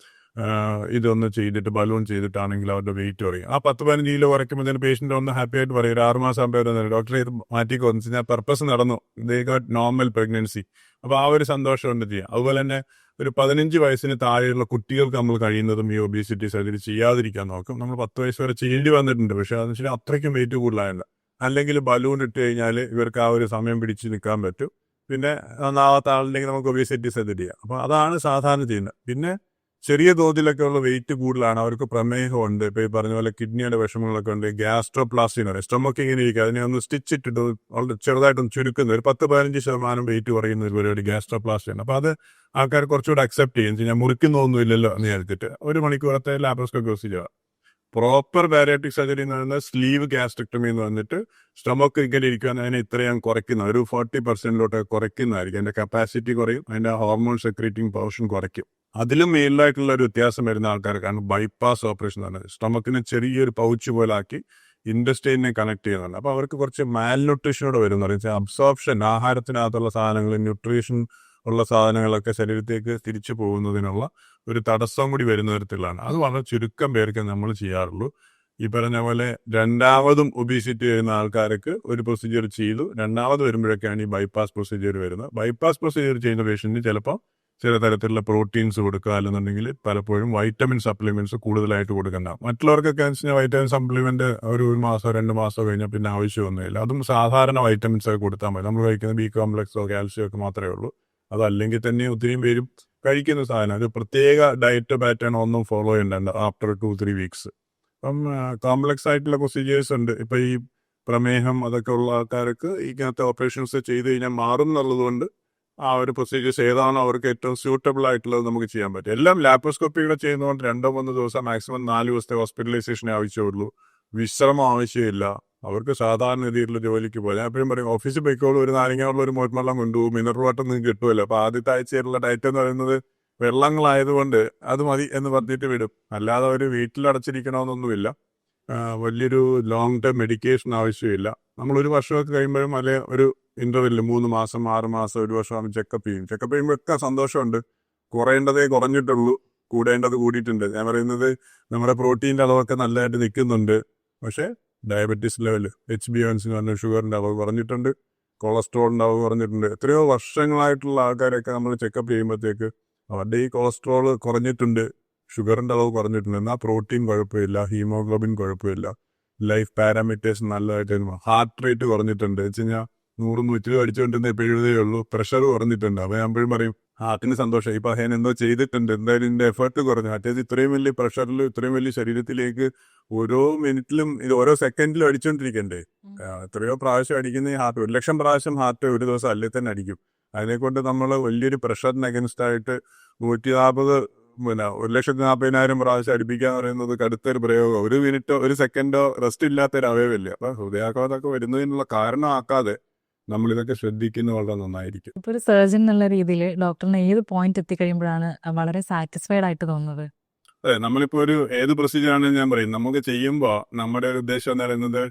ഇതൊന്ന് ചെയ്തിട്ട് ബലൂൺ ചെയ്തിട്ടാണെങ്കിൽ അവരുടെ വെയിറ്റ് കുറയും. ആ 10-15 കിലോ കുറയ്ക്കുമ്പോൾ പേഷ്യൻ്റ് ഒന്ന് ഹാപ്പി ആയിട്ട് പറയും, ഒരു 6 മാസം ആകുമ്പോൾ ഡോക്ടറെ ഇത് മാറ്റിക്കൊന്നു ഞാൻ പർപ്പസ് നടന്നു, ദേ ഗോട്ട് നോർമൽ പ്രഗ്നൻസി. അപ്പോൾ ആ ഒരു സന്തോഷം ഉണ്ട് ചെയ്യാം. അതുപോലെ തന്നെ ഒരു 15 വയസ്സിന് താഴെയുള്ള കുട്ടികൾക്ക് നമ്മൾ കഴിയുന്നതും ഈ ഒബേസിറ്റി സർജറി ചെയ്യാതിരിക്കാൻ നോക്കും. നമ്മൾ 10 വയസ്സ് വരെ ചെയ്യേണ്ടി വന്നിട്ടുണ്ട്, പക്ഷെ അതെന്ന് വെച്ചാൽ അത്രയ്ക്കും വെയിറ്റ് കൂടുതലായില്ല. അല്ലെങ്കിൽ ബലൂൺ ഇട്ട് കഴിഞ്ഞാൽ ഇവർക്ക് ആ ഒരു സമയം പിടിച്ച് നിൽക്കാൻ പറ്റും. പിന്നെ ഒന്നാമത്തെ ആളുണ്ടെങ്കിൽ നമുക്ക് ഒബേസിറ്റി സർജറി ചെയ്യാം. അപ്പോൾ അതാണ് സാധാരണ ചെയ്യുന്നത്. പിന്നെ ചെറിയ തോതിലൊക്കെ ഉള്ള വെയിറ്റ് കൂടുതലാണ്, അവർക്ക് പ്രമേഹമുണ്ട്, ഇപ്പോൾ ഈ പറഞ്ഞ പോലെ കിഡ്നിയുടെ വിഷമങ്ങളൊക്കെ ഉണ്ട്, ഗ്യാസ്ട്രോപ്ലാസ്റ്റി എന്ന് പറയും, സ്റ്റൊമക്ക് ഇങ്ങനെ ഇരിക്കുക, അതിനെ ഒന്ന് സ്റ്റിച്ച് ഇട്ടിട്ട് വളരെ ചെറുതായിട്ടൊന്ന് ചുരുക്കുന്ന ഒരു 10-15% വെയിറ്റ് കുറയുന്ന ഒരു പരിപാടി ഗ്യാസ്ട്രോപ്ലാസ്റ്റിയാണ്. അപ്പോൾ അത് ആൾക്കാർ കുറച്ചുകൂടെ അക്സെപ്റ്റ് ചെയ്യും. ഞാൻ മുറിക്കുന്നൊന്നും ഇല്ലല്ലോ എന്ന് വിചാരിച്ചിട്ട് 1 മണിക്കൂറത്തെ laparoscopy procedure. Proper bariatric surgery എന്ന് പറയുന്നത് സ്ലീവ് ഗ്യാസ്ട്രക്ടമി എന്ന് പറഞ്ഞിട്ട് സ്റ്റൊമക്ക് ഇങ്ങനെ ഇരിക്കുകയാണ്, അതിനെ ഇത്രയും കുറയ്ക്കുന്ന ഒരു 40% കുറയ്ക്കുന്നതായിരിക്കും. അതിന്റെ കപ്പാസിറ്റി കുറയും, അതിന്റെ ഹോർമോൺ സെക്രീറ്റിംഗ് പോർഷൻ കുറയ്ക്കും. അതിലും മേലിലായിട്ടുള്ള ഒരു വ്യത്യാസം വരുന്ന ആൾക്കാർക്കാണ് ബൈപ്പാസ് ഓപ്പറേഷൻ എന്ന് പറയുന്നത്. സ്റ്റൊമക്കിനെ ചെറിയൊരു പൗച്ച് പോലെ ആക്കി ഇൻഡസ്റ്റൈനെ കണക്ട് ചെയ്യുന്നുണ്ട്. അപ്പോൾ അവർക്ക് കുറച്ച് മാൽന്യൂട്രീഷനോട് വരും എന്ന് പറയുന്നത് അബ്സോർപ്ഷൻ, ആഹാരത്തിനകത്തുള്ള സാധനങ്ങൾ, ന്യൂട്രീഷൻ ഉള്ള സാധനങ്ങളൊക്കെ ശരീരത്തേക്ക് തിരിച്ചു പോകുന്നതിനുള്ള ഒരു തടസ്സം കൂടി വരുന്ന തരത്തിലാണ്. അത് വളരെ ചുരുക്കം പേർക്ക് നമ്മൾ ചെയ്യാറുള്ളൂ. ഈ പറഞ്ഞ പോലെ രണ്ടാമതും ഒബീസിറ്റി വരുന്ന ആൾക്കാർക്ക് ഒരു പ്രൊസീജിയർ ചെയ്തു, രണ്ടാമത് വരുമ്പോഴൊക്കെയാണ് ഈ ബൈപ്പാസ് പ്രൊസീജിയർ വരുന്നത്. ബൈപ്പാസ് പ്രൊസീജിയർ ചെയ്യുന്ന പേഷ്യന്റിന് ചിലപ്പോൾ ചില തരത്തിലുള്ള പ്രോട്ടീൻസ് കൊടുക്കുക, അല്ലെന്നുണ്ടെങ്കിൽ പലപ്പോഴും വൈറ്റമിൻ സപ്ലിമെന്റ്സ് കൂടുതലായിട്ട് കൊടുക്കണ്ടാവും. മറ്റുള്ളവർക്കൊക്കെ വെച്ചാൽ വൈറ്റമിൻ സപ്ലിമെന്റ് ഒരു മാസമോ 2 മാസമോ കഴിഞ്ഞാൽ പിന്നെ ആവശ്യമൊന്നുമില്ല. അതും സാധാരണ വൈറ്റമിൻസ് ഒക്കെ കൊടുത്താൽ മതി. നമ്മൾ കഴിക്കുന്ന ബി കോംപ്ലക്സോ കാൽഷ്യോ ഒക്കെ മാത്രമേ ഉള്ളൂ. അതല്ലെങ്കിൽ തന്നെ ഒത്തിരി പേരും കഴിക്കുന്ന സാധനം ഒരു പ്രത്യേക ഡയറ്റ് പാറ്റേൺ ഒന്നും ഫോളോ ചെയ്യേണ്ട ആഫ്റ്റർ 2-3 വീക്സ്. അപ്പം കോംപ്ലക്സ് ആയിട്ടുള്ള പ്രൊസീജിയേഴ്സ് ഉണ്ട്. ഇപ്പം ഈ പ്രമേഹം അതൊക്കെ ഉള്ള ആൾക്കാർക്ക് ഇങ്ങനത്തെ ഓപ്പറേഷൻസ് ചെയ്ത് കഴിഞ്ഞാൽ മാറും എന്നുള്ളത് കൊണ്ട് ആ ഒരു പ്രൊസീജിയേഴ്സ് ഏതാണോ അവർക്ക് ഏറ്റവും സ്യൂട്ടബിൾ ആയിട്ടുള്ളത് നമുക്ക് ചെയ്യാൻ പറ്റും. എല്ലാം ലാപ്രോസ്കോപ്പിയുടെ ചെയ്യുന്നതുകൊണ്ട് 2-3 ദിവസം മാക്സിമം 4 ദിവസത്തെ ഹോസ്പിറ്റലൈസേഷനെ ആവശ്യമുള്ളൂ. വിശ്രമം ആവശ്യമില്ല. അവർക്ക് സാധാരണ രീതിയിലുള്ള ജോലിക്ക് പോകാം. ഞാൻ എപ്പോഴും പറയും, ഓഫീസിൽ പോയിക്കോളൂ, ഒരു നാരങ്ങയുള്ള ഒരു മോട്ട്മെള്ളം കൊണ്ടുപോകും, മിനറൽ വാട്ടർ നിങ്ങൾക്ക് കിട്ടുമല്ലോ. അപ്പോൾ ആദ്യത്തെ ആഴ്ചയിലുള്ള ഡയറ്റ് എന്ന് പറയുന്നത് വെള്ളങ്ങളായതുകൊണ്ട് അത് മതി എന്ന് പറഞ്ഞിട്ട് വിടും. അല്ലാതെ അവർ വീട്ടിലടച്ചിരിക്കണമെന്നൊന്നുമില്ല. വലിയൊരു ലോങ് ടേം മെഡിക്കേഷൻ ആവശ്യമില്ല. നമ്മൾ 1 വർഷമൊക്കെ കഴിയുമ്പോഴും അല്ലെ ഒരു ഇന്റർവെല്ലിൽ 3 മാസം 6 മാസം 1 വർഷം ആകുമ്പോൾ ചെക്കപ്പ് ചെയ്യും. ചെക്കപ്പ് ചെയ്യുമ്പോൾ ഒക്കെ സന്തോഷമുണ്ട്. കുറയേണ്ടതേ കുറഞ്ഞിട്ടുള്ളൂ, കൂടേണ്ടത് കൂടിയിട്ടുണ്ട്. ഞാൻ പറയുന്നത് നമ്മുടെ പ്രോട്ടീൻ്റെ അളവൊക്കെ നല്ലതായിട്ട് നിൽക്കുന്നുണ്ട്. പക്ഷേ ഡയബറ്റീസ് ലെവൽ HbA1c എന്ന് പറഞ്ഞ ഷുഗറിൻ്റെ അളവ് കുറഞ്ഞിട്ടുണ്ട്, കൊളസ്ട്രോളിൻ്റെ അളവ് കുറഞ്ഞിട്ടുണ്ട്. എത്രയോ വർഷങ്ങളായിട്ടുള്ള ആൾക്കാരൊക്കെ നമ്മൾ ചെക്കപ്പ് ചെയ്യുമ്പോഴത്തേക്ക് അവരുടെ ഈ കൊളസ്ട്രോൾ കുറഞ്ഞിട്ടുണ്ട്, ഷുഗറിൻ്റെ അളവ് കുറഞ്ഞിട്ടുണ്ട്, എന്നാൽ പ്രോട്ടീൻ കുഴപ്പമില്ല, ഹീമോഗ്ലോബിൻ കുഴപ്പമില്ല, ലൈഫ് പാരാമീറ്റേഴ്സ് നല്ലതായിട്ട്, ഹാർട്ട് റേറ്റ് കുറഞ്ഞിട്ടുണ്ട്. വെച്ച് കഴിഞ്ഞാൽ 100-120 അടിച്ചുകൊണ്ടിരുന്ന ഇപ്പോൾ 70 ഉള്ളൂ, പ്രഷർ കുറഞ്ഞിട്ടുണ്ട്. അപ്പോൾ ഞാൻ എപ്പോഴും പറയും ഹാർട്ടിന് സന്തോഷം, ഇപ്പോൾ അദ്ദേഹം എന്തോ ചെയ്തിട്ടുണ്ട്, എന്തായാലും ഇതിൻ്റെ എഫേർട്ട് കുറഞ്ഞു. മറ്റേത് ഇത്രയും വലിയ പ്രഷറിൽ ഇത്രയും വലിയ ശരീരത്തിലേക്ക് ഓരോ മിനിറ്റിലും ഇത് ഓരോ സെക്കൻഡിലും അടിച്ചുകൊണ്ടിരിക്കണ്ടേ. എത്രയോ പ്രാവശ്യം അടിക്കുന്ന ഈ ഹാർട്ട്, 1,00,000 പ്രാവശ്യം ഹാർട്ട് ഒരു ദിവസം അല്ലേ തന്നെ അടിക്കും. അതിനെക്കൊണ്ട് നമ്മൾ വലിയൊരു പ്രഷറിന് അഗൻസ്റ്റ് ആയിട്ട് 140 1,40,000 പ്രാവശ്യം അടിപ്പിക്കുക എന്ന് പറയുന്നത് കടുത്തൊരു പ്രയോഗം. ഒരു മിനിറ്റോ ഒരു സെക്കൻഡോ റെസ്റ്റ് ഇല്ലാത്തൊരു അവയവല്ലേ. അപ്പോൾ ഹൃദയാഘാതമൊക്കെ വരുന്നതിനുള്ള കാരണമാക്കാതെ നമ്മളിതൊക്കെ ശ്രദ്ധിക്കുന്നത് വളരെ നന്നായിരിക്കും. ഇപ്പോൾ ഒരു സർജൻ എന്നുള്ള രീതിയിൽ ഡോക്ടറിന് ഏത് പോയിന്റ് എത്തിക്കഴിയുമ്പോഴാണ് വളരെ സാറ്റിസ്ഫൈഡ് ആയിട്ട് തോന്നുന്നത്? അതെ, നമ്മളിപ്പോൾ ഏത് പ്രൊസീജിയർ ആണെന്ന് ഞാൻ പറയും, നമുക്ക് ചെയ്യുമ്പോൾ നമ്മുടെ ഒരു ഉദ്ദേശം എന്ന് പറയുന്നത്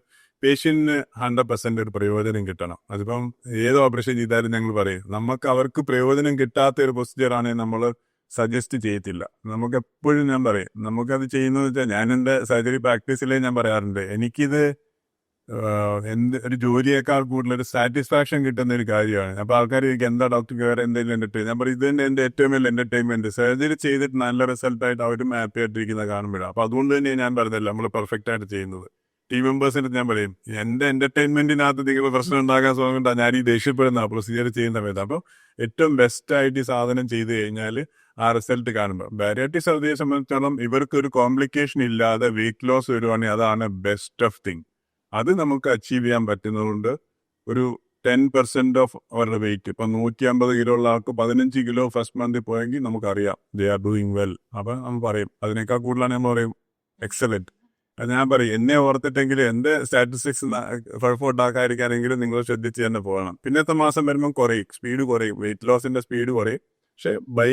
പേഷ്യന്റിന് 100% ഒരു പ്രയോജനം കിട്ടണം. അതിപ്പം ഏത് ഓപ്പറേഷൻ ചെയ്താലും ഞങ്ങൾ പറയും, നമുക്ക് അവർക്ക് പ്രയോജനം കിട്ടാത്ത ഒരു പ്രൊസീജിയർ ആണെങ്കിൽ നമ്മൾ സജസ്റ്റ് ചെയ്യത്തില്ല. നമുക്ക് എപ്പോഴും ഞാൻ പറയും, നമുക്കത് ചെയ്യുന്നത് വെച്ചാൽ, ഞാൻ എൻ്റെ സർജറി പ്രാക്ടീസിലേ ഞാൻ പറയാറുണ്ട്, എനിക്കിത് ഒരു ജോലിയേക്കാൾ കൂടുതൽ ഒരു സാറ്റിസ്ഫാക്ഷൻ കിട്ടുന്ന ഒരു കാര്യമാണ്. അപ്പോൾ ആൾക്കാർ ചോദിക്കും എന്താ ഡോക്ടർ വേറെ എന്തെങ്കിലും എന്റർടൈൻ, ഞാൻ പറയും ഇത് തന്നെ എൻ്റെ ഏറ്റവും വലിയ എന്റർടൈൻമെന്റ്. സർജറി ചെയ്തിട്ട് നല്ല റിസൾട്ടായിട്ട് അവരും ഹാപ്പി ആയിട്ടിരിക്കുന്ന കാണുമ്പോഴാണ്. അപ്പോൾ അതുകൊണ്ട് തന്നെ ഞാൻ പറഞ്ഞില്ല നമ്മൾ പെർഫെക്റ്റ് ആയിട്ട് ചെയ്യുന്നത്. ടീം മെമ്പേഴ്സിന് ഞാൻ പറയും, എൻ്റെ എന്റർടൈൻമെന്റിനകത്ത് നിങ്ങൾ പ്രശ്നം ഉണ്ടാക്കാൻ ശ്രമിക്കേണ്ട, ഞാൻ ഈ ദേഷ്യപ്പെടുന്ന പ്രൊസീജിയർ ചെയ്യുന്ന സമയത്ത്. അപ്പോൾ ഏറ്റവും ബെസ്റ്റ് ആയിട്ട് ഈ സാധനം ചെയ്ത് കഴിഞ്ഞാൽ ആ റിസൾട്ട് കാണുമ്പോൾ, ബാരിയാട്രിക് സർജറിയെ സംബന്ധിച്ചിടത്തോളം ഇവർക്ക് ഒരു കോംപ്ലിക്കേഷൻ ഇല്ലാതെ വെയിറ്റ് ലോസ് വരുവാണെങ്കിൽ അതാണ് ബെസ്റ്റ് ഓഫ് തിങ്. അത് നമുക്ക് അച്ചീവ് ചെയ്യാൻ പറ്റുന്നതുകൊണ്ട് ഒരു 10% ഓഫ് അവരുടെ വെയിറ്റ്, ഇപ്പം 150 കിലോ ഉള്ള ആൾക്ക് 15 കിലോ ഫസ്റ്റ് മന്തിൽ പോയെങ്കിൽ നമുക്കറിയാം ദേ ആർ ഡൂയിങ് വെൽ. അപ്പം നമ്മൾ പറയും അതിനേക്കാൾ കൂടുതലാണ് നമ്മൾ പറയും എക്സലന്റ്. ഞാൻ പറയും എന്നെ ഓർത്തിട്ടെങ്കിൽ എൻ്റെ സ്റ്റാറ്റിസ്റ്റിക്സ് കുഴപ്പമുണ്ടാക്കാതിരിക്കാനെങ്കിലും നിങ്ങൾ ശ്രദ്ധിച്ച് തന്നെ പോകണം. പിന്നത്തെ മാസം വരുമ്പം കുറയും, സ്പീഡ് കുറയും, വെയിറ്റ് ലോസിന്റെ സ്പീഡ് കുറയും. പക്ഷെ ബൈ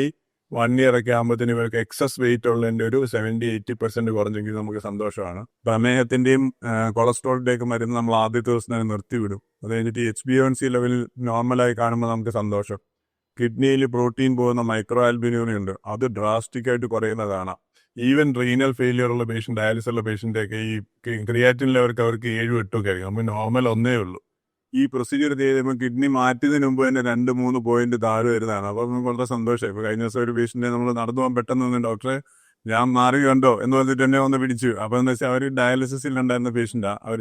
1 ഇയർ ഒക്കെ ആകുമ്പോഴത്തേന് ഇവർക്ക് എക്സസ് വെയിറ്റ് ഉള്ളതിൻ്റെ ഒരു 70-80% കുറഞ്ഞെങ്കിൽ നമുക്ക് സന്തോഷമാണ്. പ്രമേഹത്തിൻ്റെയും കൊളസ്ട്രോളിൻ്റെയൊക്കെ മരുന്ന് നമ്മൾ ആദ്യത്തെ ദിവസം തന്നെ നിർത്തിവിടും. അത് കഴിഞ്ഞിട്ട് HbA1c ലെവൽ നോർമലായി കാണുമ്പോൾ നമുക്ക് സന്തോഷം. കിഡ്നിയിൽ പ്രോട്ടീൻ പോകുന്ന മൈക്രോ ആൽബുമിൻ ഉണ്ട്, അത് ഡ്രാസ്റ്റിക് ആയിട്ട് കുറയുന്നതാണ്. ഈവൻ റീനൽ ഫെയിലിയർ ഉള്ള പേഷ്യൻ്റ്, ഡയാലിസിസ് ഉള്ള പേഷ്യൻ്റെയൊക്കെ ഈ ക്രിയാറ്റിൻ ലെവർക്ക് അവർക്ക് 7-8 ഒക്കെ ആയിരിക്കും. നമുക്ക് നോർമൽ 1 ഉള്ളൂ. ഈ പ്രൊസീജിയർ ചെയ്തപ്പോൾ കിഡ്നി മാറ്റുന്നതിന് മുമ്പ് തന്നെ 2-3 പോയിന്റ് താഴെ വരുന്നതാണ്. അപ്പോൾ നമുക്ക് വളരെ സന്തോഷമായി. ഇപ്പോൾ കഴിഞ്ഞ ദിവസം ഒരു പേഷ്യൻറ്റിനെ നമ്മൾ നടന്നു പോകാൻ പെട്ടെന്ന് വന്നു, ഡോക്ടറെ ഞാൻ മാറി കണ്ടോ എന്ന് പറഞ്ഞിട്ട് എന്നെ ഒന്ന് പിടിച്ചു. അപ്പോൾ എന്താ വെച്ചാൽ അവർ ഡയാലിസിസിലുണ്ടായിരുന്ന പേഷ്യൻ്റാണ്, അവർ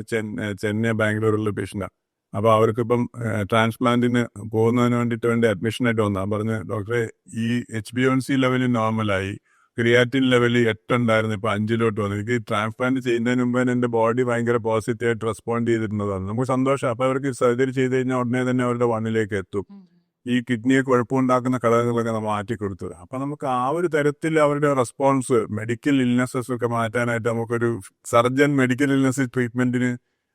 ചെന്നൈ ബാംഗ്ലൂരുള്ള പേഷ്യൻ്റാണ്. അപ്പോൾ അവർക്കിപ്പം ട്രാൻസ്പ്ലാന്റിന് പോകുന്നതിന് വേണ്ടി അഡ്മിഷനായിട്ട് വന്നാൽ പറഞ്ഞ് ഡോക്ടറെ ഈ HbA1c ലെവൽ നോർമലായി, ക്രിയാറ്റിൻ ലെവൽ 8 ഉണ്ടായിരുന്നു, ഇപ്പോൾ 5 വന്നു. എനിക്ക് ട്രാൻസ്പ്ലാന്റ് ചെയ്യുന്നതിന് മുമ്പ് എൻ്റെ ബോഡി ഭയങ്കര പോസിറ്റീവായിട്ട് റെസ്പോണ്ട് ചെയ്തിരുന്നതാണ്. നമുക്ക് സന്തോഷം. അപ്പോൾ അവർക്ക് സർജറി ചെയ്ത് കഴിഞ്ഞാൽ ഉടനെ തന്നെ അവരുടെ 1 എത്തും. ഈ കിഡ്നിയെ കുഴപ്പമുണ്ടാക്കുന്ന ഘടകങ്ങളൊക്കെ നമ്മൾ മാറ്റി കൊടുത്തത്. അപ്പോൾ നമുക്ക് ആ ഒരു തരത്തിൽ അവരുടെ റെസ്പോൺസ്, മെഡിക്കൽ ഇൽനെസ്സസ് ഒക്കെ മാറ്റാനായിട്ട് നമുക്കൊരു സർജൻ മെഡിക്കൽ ഇൽനെസ് ട്രീറ്റ്മെന്റിന്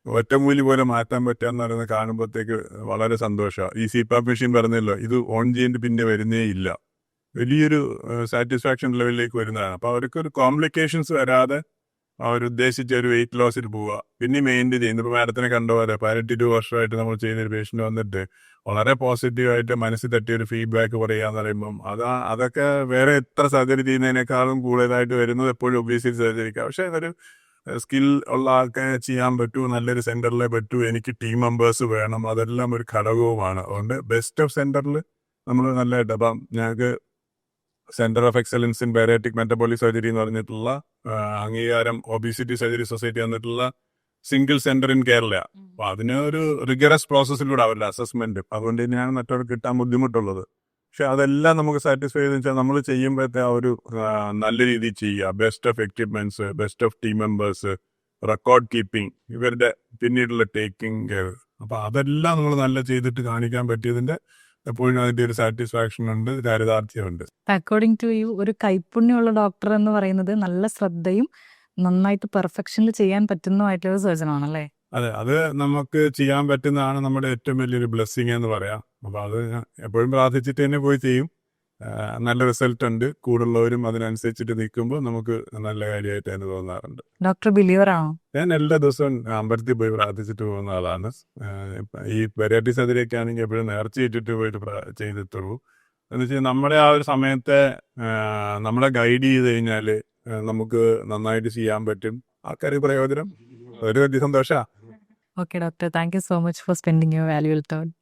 ഒറ്റമൂലി പോലെ മാറ്റാൻ പറ്റാന്ന് പറയുന്നത് കാണുമ്പോഴത്തേക്ക് വളരെ സന്തോഷമാണ്. ഈ CPAP മെഷീൻ പറഞ്ഞല്ലോ, ഇത് ഓൺ ചെയ്യേണ്ടി പിന്നെ വരുന്നേ ഇല്ല, വലിയൊരു സാറ്റിസ്ഫാക്ഷൻ ലെവലിലേക്ക് വരുന്നതാണ്. അപ്പോൾ അവർക്കൊരു കോംപ്ലിക്കേഷൻസ് വരാതെ അവരുദ്ദേശിച്ച ഒരു വെയിറ്റ് ലോസിൽ പോവുക, പിന്നെ മെയിൻറ്റെയിൻ ചെയ്യുന്നത്. ഇപ്പോൾ മാഡത്തിനെ കണ്ടുപോലെ 12 വർഷമായിട്ട് നമ്മൾ ചെയ്യുന്നൊരു പേഷ്യൻ്റ് വന്നിട്ട് വളരെ പോസിറ്റീവായിട്ട് മനസ്സിൽ തട്ടിയൊരു ഫീഡ്ബാക്ക് പറയുക എന്ന് പറയുമ്പം അതൊക്കെ വേറെ എത്ര സർജറി ചെയ്യുന്നതിനേക്കാളും കൂടുതലായിട്ട് വരുന്നത് എപ്പോഴും ഒബേസിറ്റി സർജറിക്കാണ്. പക്ഷേ അതൊരു സ്കിൽ ഉള്ള ആൾക്കാരെ ചെയ്യാൻ പറ്റൂ, നല്ലൊരു സെൻറ്ററിലേ പറ്റൂ, എനിക്ക് ടീം മെമ്പേഴ്സ് വേണം, അതെല്ലാം ഒരു ഘടകവുമാണ്. അതുകൊണ്ട് ബെസ്റ്റ് ഓഫ് സെൻറ്ററിൽ നമ്മൾ നല്ലതായിട്ട്, അപ്പം ഞങ്ങൾക്ക് centre of excellence in bariatric metabolic surgery എന്ന് പറഞ്ഞിട്ടുള്ള അംഗീകാരം ഒബീസിറ്റി സർജറി സൊസൈറ്റി വന്നിട്ടുള്ള സിംഗിൾ സെന്റർ ഇൻ കേരള. അപ്പൊ അതിന് ഒരു റിഗറസ് പ്രോസസ്സിലൂടെ അവരുടെ അസസ്മെന്റ്, അതുകൊണ്ട് തന്നെയാണ് മറ്റവർക്ക് കിട്ടാൻ ബുദ്ധിമുട്ടുള്ളത്. പക്ഷെ അതെല്ലാം നമുക്ക് സാറ്റിസ്ഫൈ ചെയ്തെന്ന് വെച്ചാൽ നമ്മൾ ചെയ്യുമ്പോഴത്തെ ആ ഒരു നല്ല രീതിയിൽ ചെയ്യുക, best of equipments, best of team members, record keeping, ഇവരുടെ പിന്നീടുള്ള ടേക്കിംഗ് കെയർ. അപ്പൊ അതെല്ലാം നമ്മൾ നല്ല ചെയ്തിട്ട് കാണിക്കാൻ പറ്റിയതിന്റെ എപ്പോഴും അതിന്റെ ഒരു സാറ്റിസ്ഫാക്ഷൻ ഉണ്ട്, ചാരിതാർത്ഥ്യമുണ്ട്. അക്കോർഡിംഗ് ടു യു, ഒരു കൈപ്പുണ്യമുള്ള ഡോക്ടർ എന്ന് പറയുന്നത് നല്ല ശ്രദ്ധയും നന്നായിട്ട് പെർഫെക്ഷനിൽ ചെയ്യാൻ പറ്റുന്നതായിട്ടുള്ള സർജൻ ആണല്ലേ? അതെ, അത് നമുക്ക് ചെയ്യാൻ പറ്റുന്നതാണ് നമ്മുടെ ഏറ്റവും വലിയൊരു ബ്ലെസ്സിങ് എന്ന് പറയാം. അപ്പൊ അത് എപ്പോഴും പ്രാർത്ഥിച്ചിട്ട് തന്നെ പോയി ചെയ്യും. നല്ല റിസൾട്ട് ഉണ്ട്. കൂടുള്ളവരും അതിനനുസരിച്ചിട്ട് നിൽക്കുമ്പോൾ നമുക്ക് നല്ല കാര്യമായിട്ട് തന്നെ തോന്നാറുണ്ട്. ഡോക്ടർ ബിലീവർ ആണോ? ഞാൻ എല്ലാ ദിവസവും അമ്പലത്തിൽ പോയി പ്രാർത്ഥിച്ചിട്ട് പോകുന്ന ആളാണ്. ഈ ബariatric സർജറിയൊക്കെ ആണെങ്കിൽ എപ്പോഴും നേർച്ച ഇട്ടിട്ട് പോയിട്ട് ചെയ്തിട്ടുള്ളൂ. എന്ന് വെച്ചാൽ നമ്മുടെ ആ ഒരു സമയത്തെ നമ്മളെ ഗൈഡ് ചെയ്ത് കഴിഞ്ഞാൽ നമുക്ക് നന്നായിട്ട് ചെയ്യാൻ പറ്റും. ആൾക്കാർക്ക് പ്രയോജനം, ഒരു വലിയ സന്തോഷമാണ്. Okay doctor, thank you so much for spending your valuable time.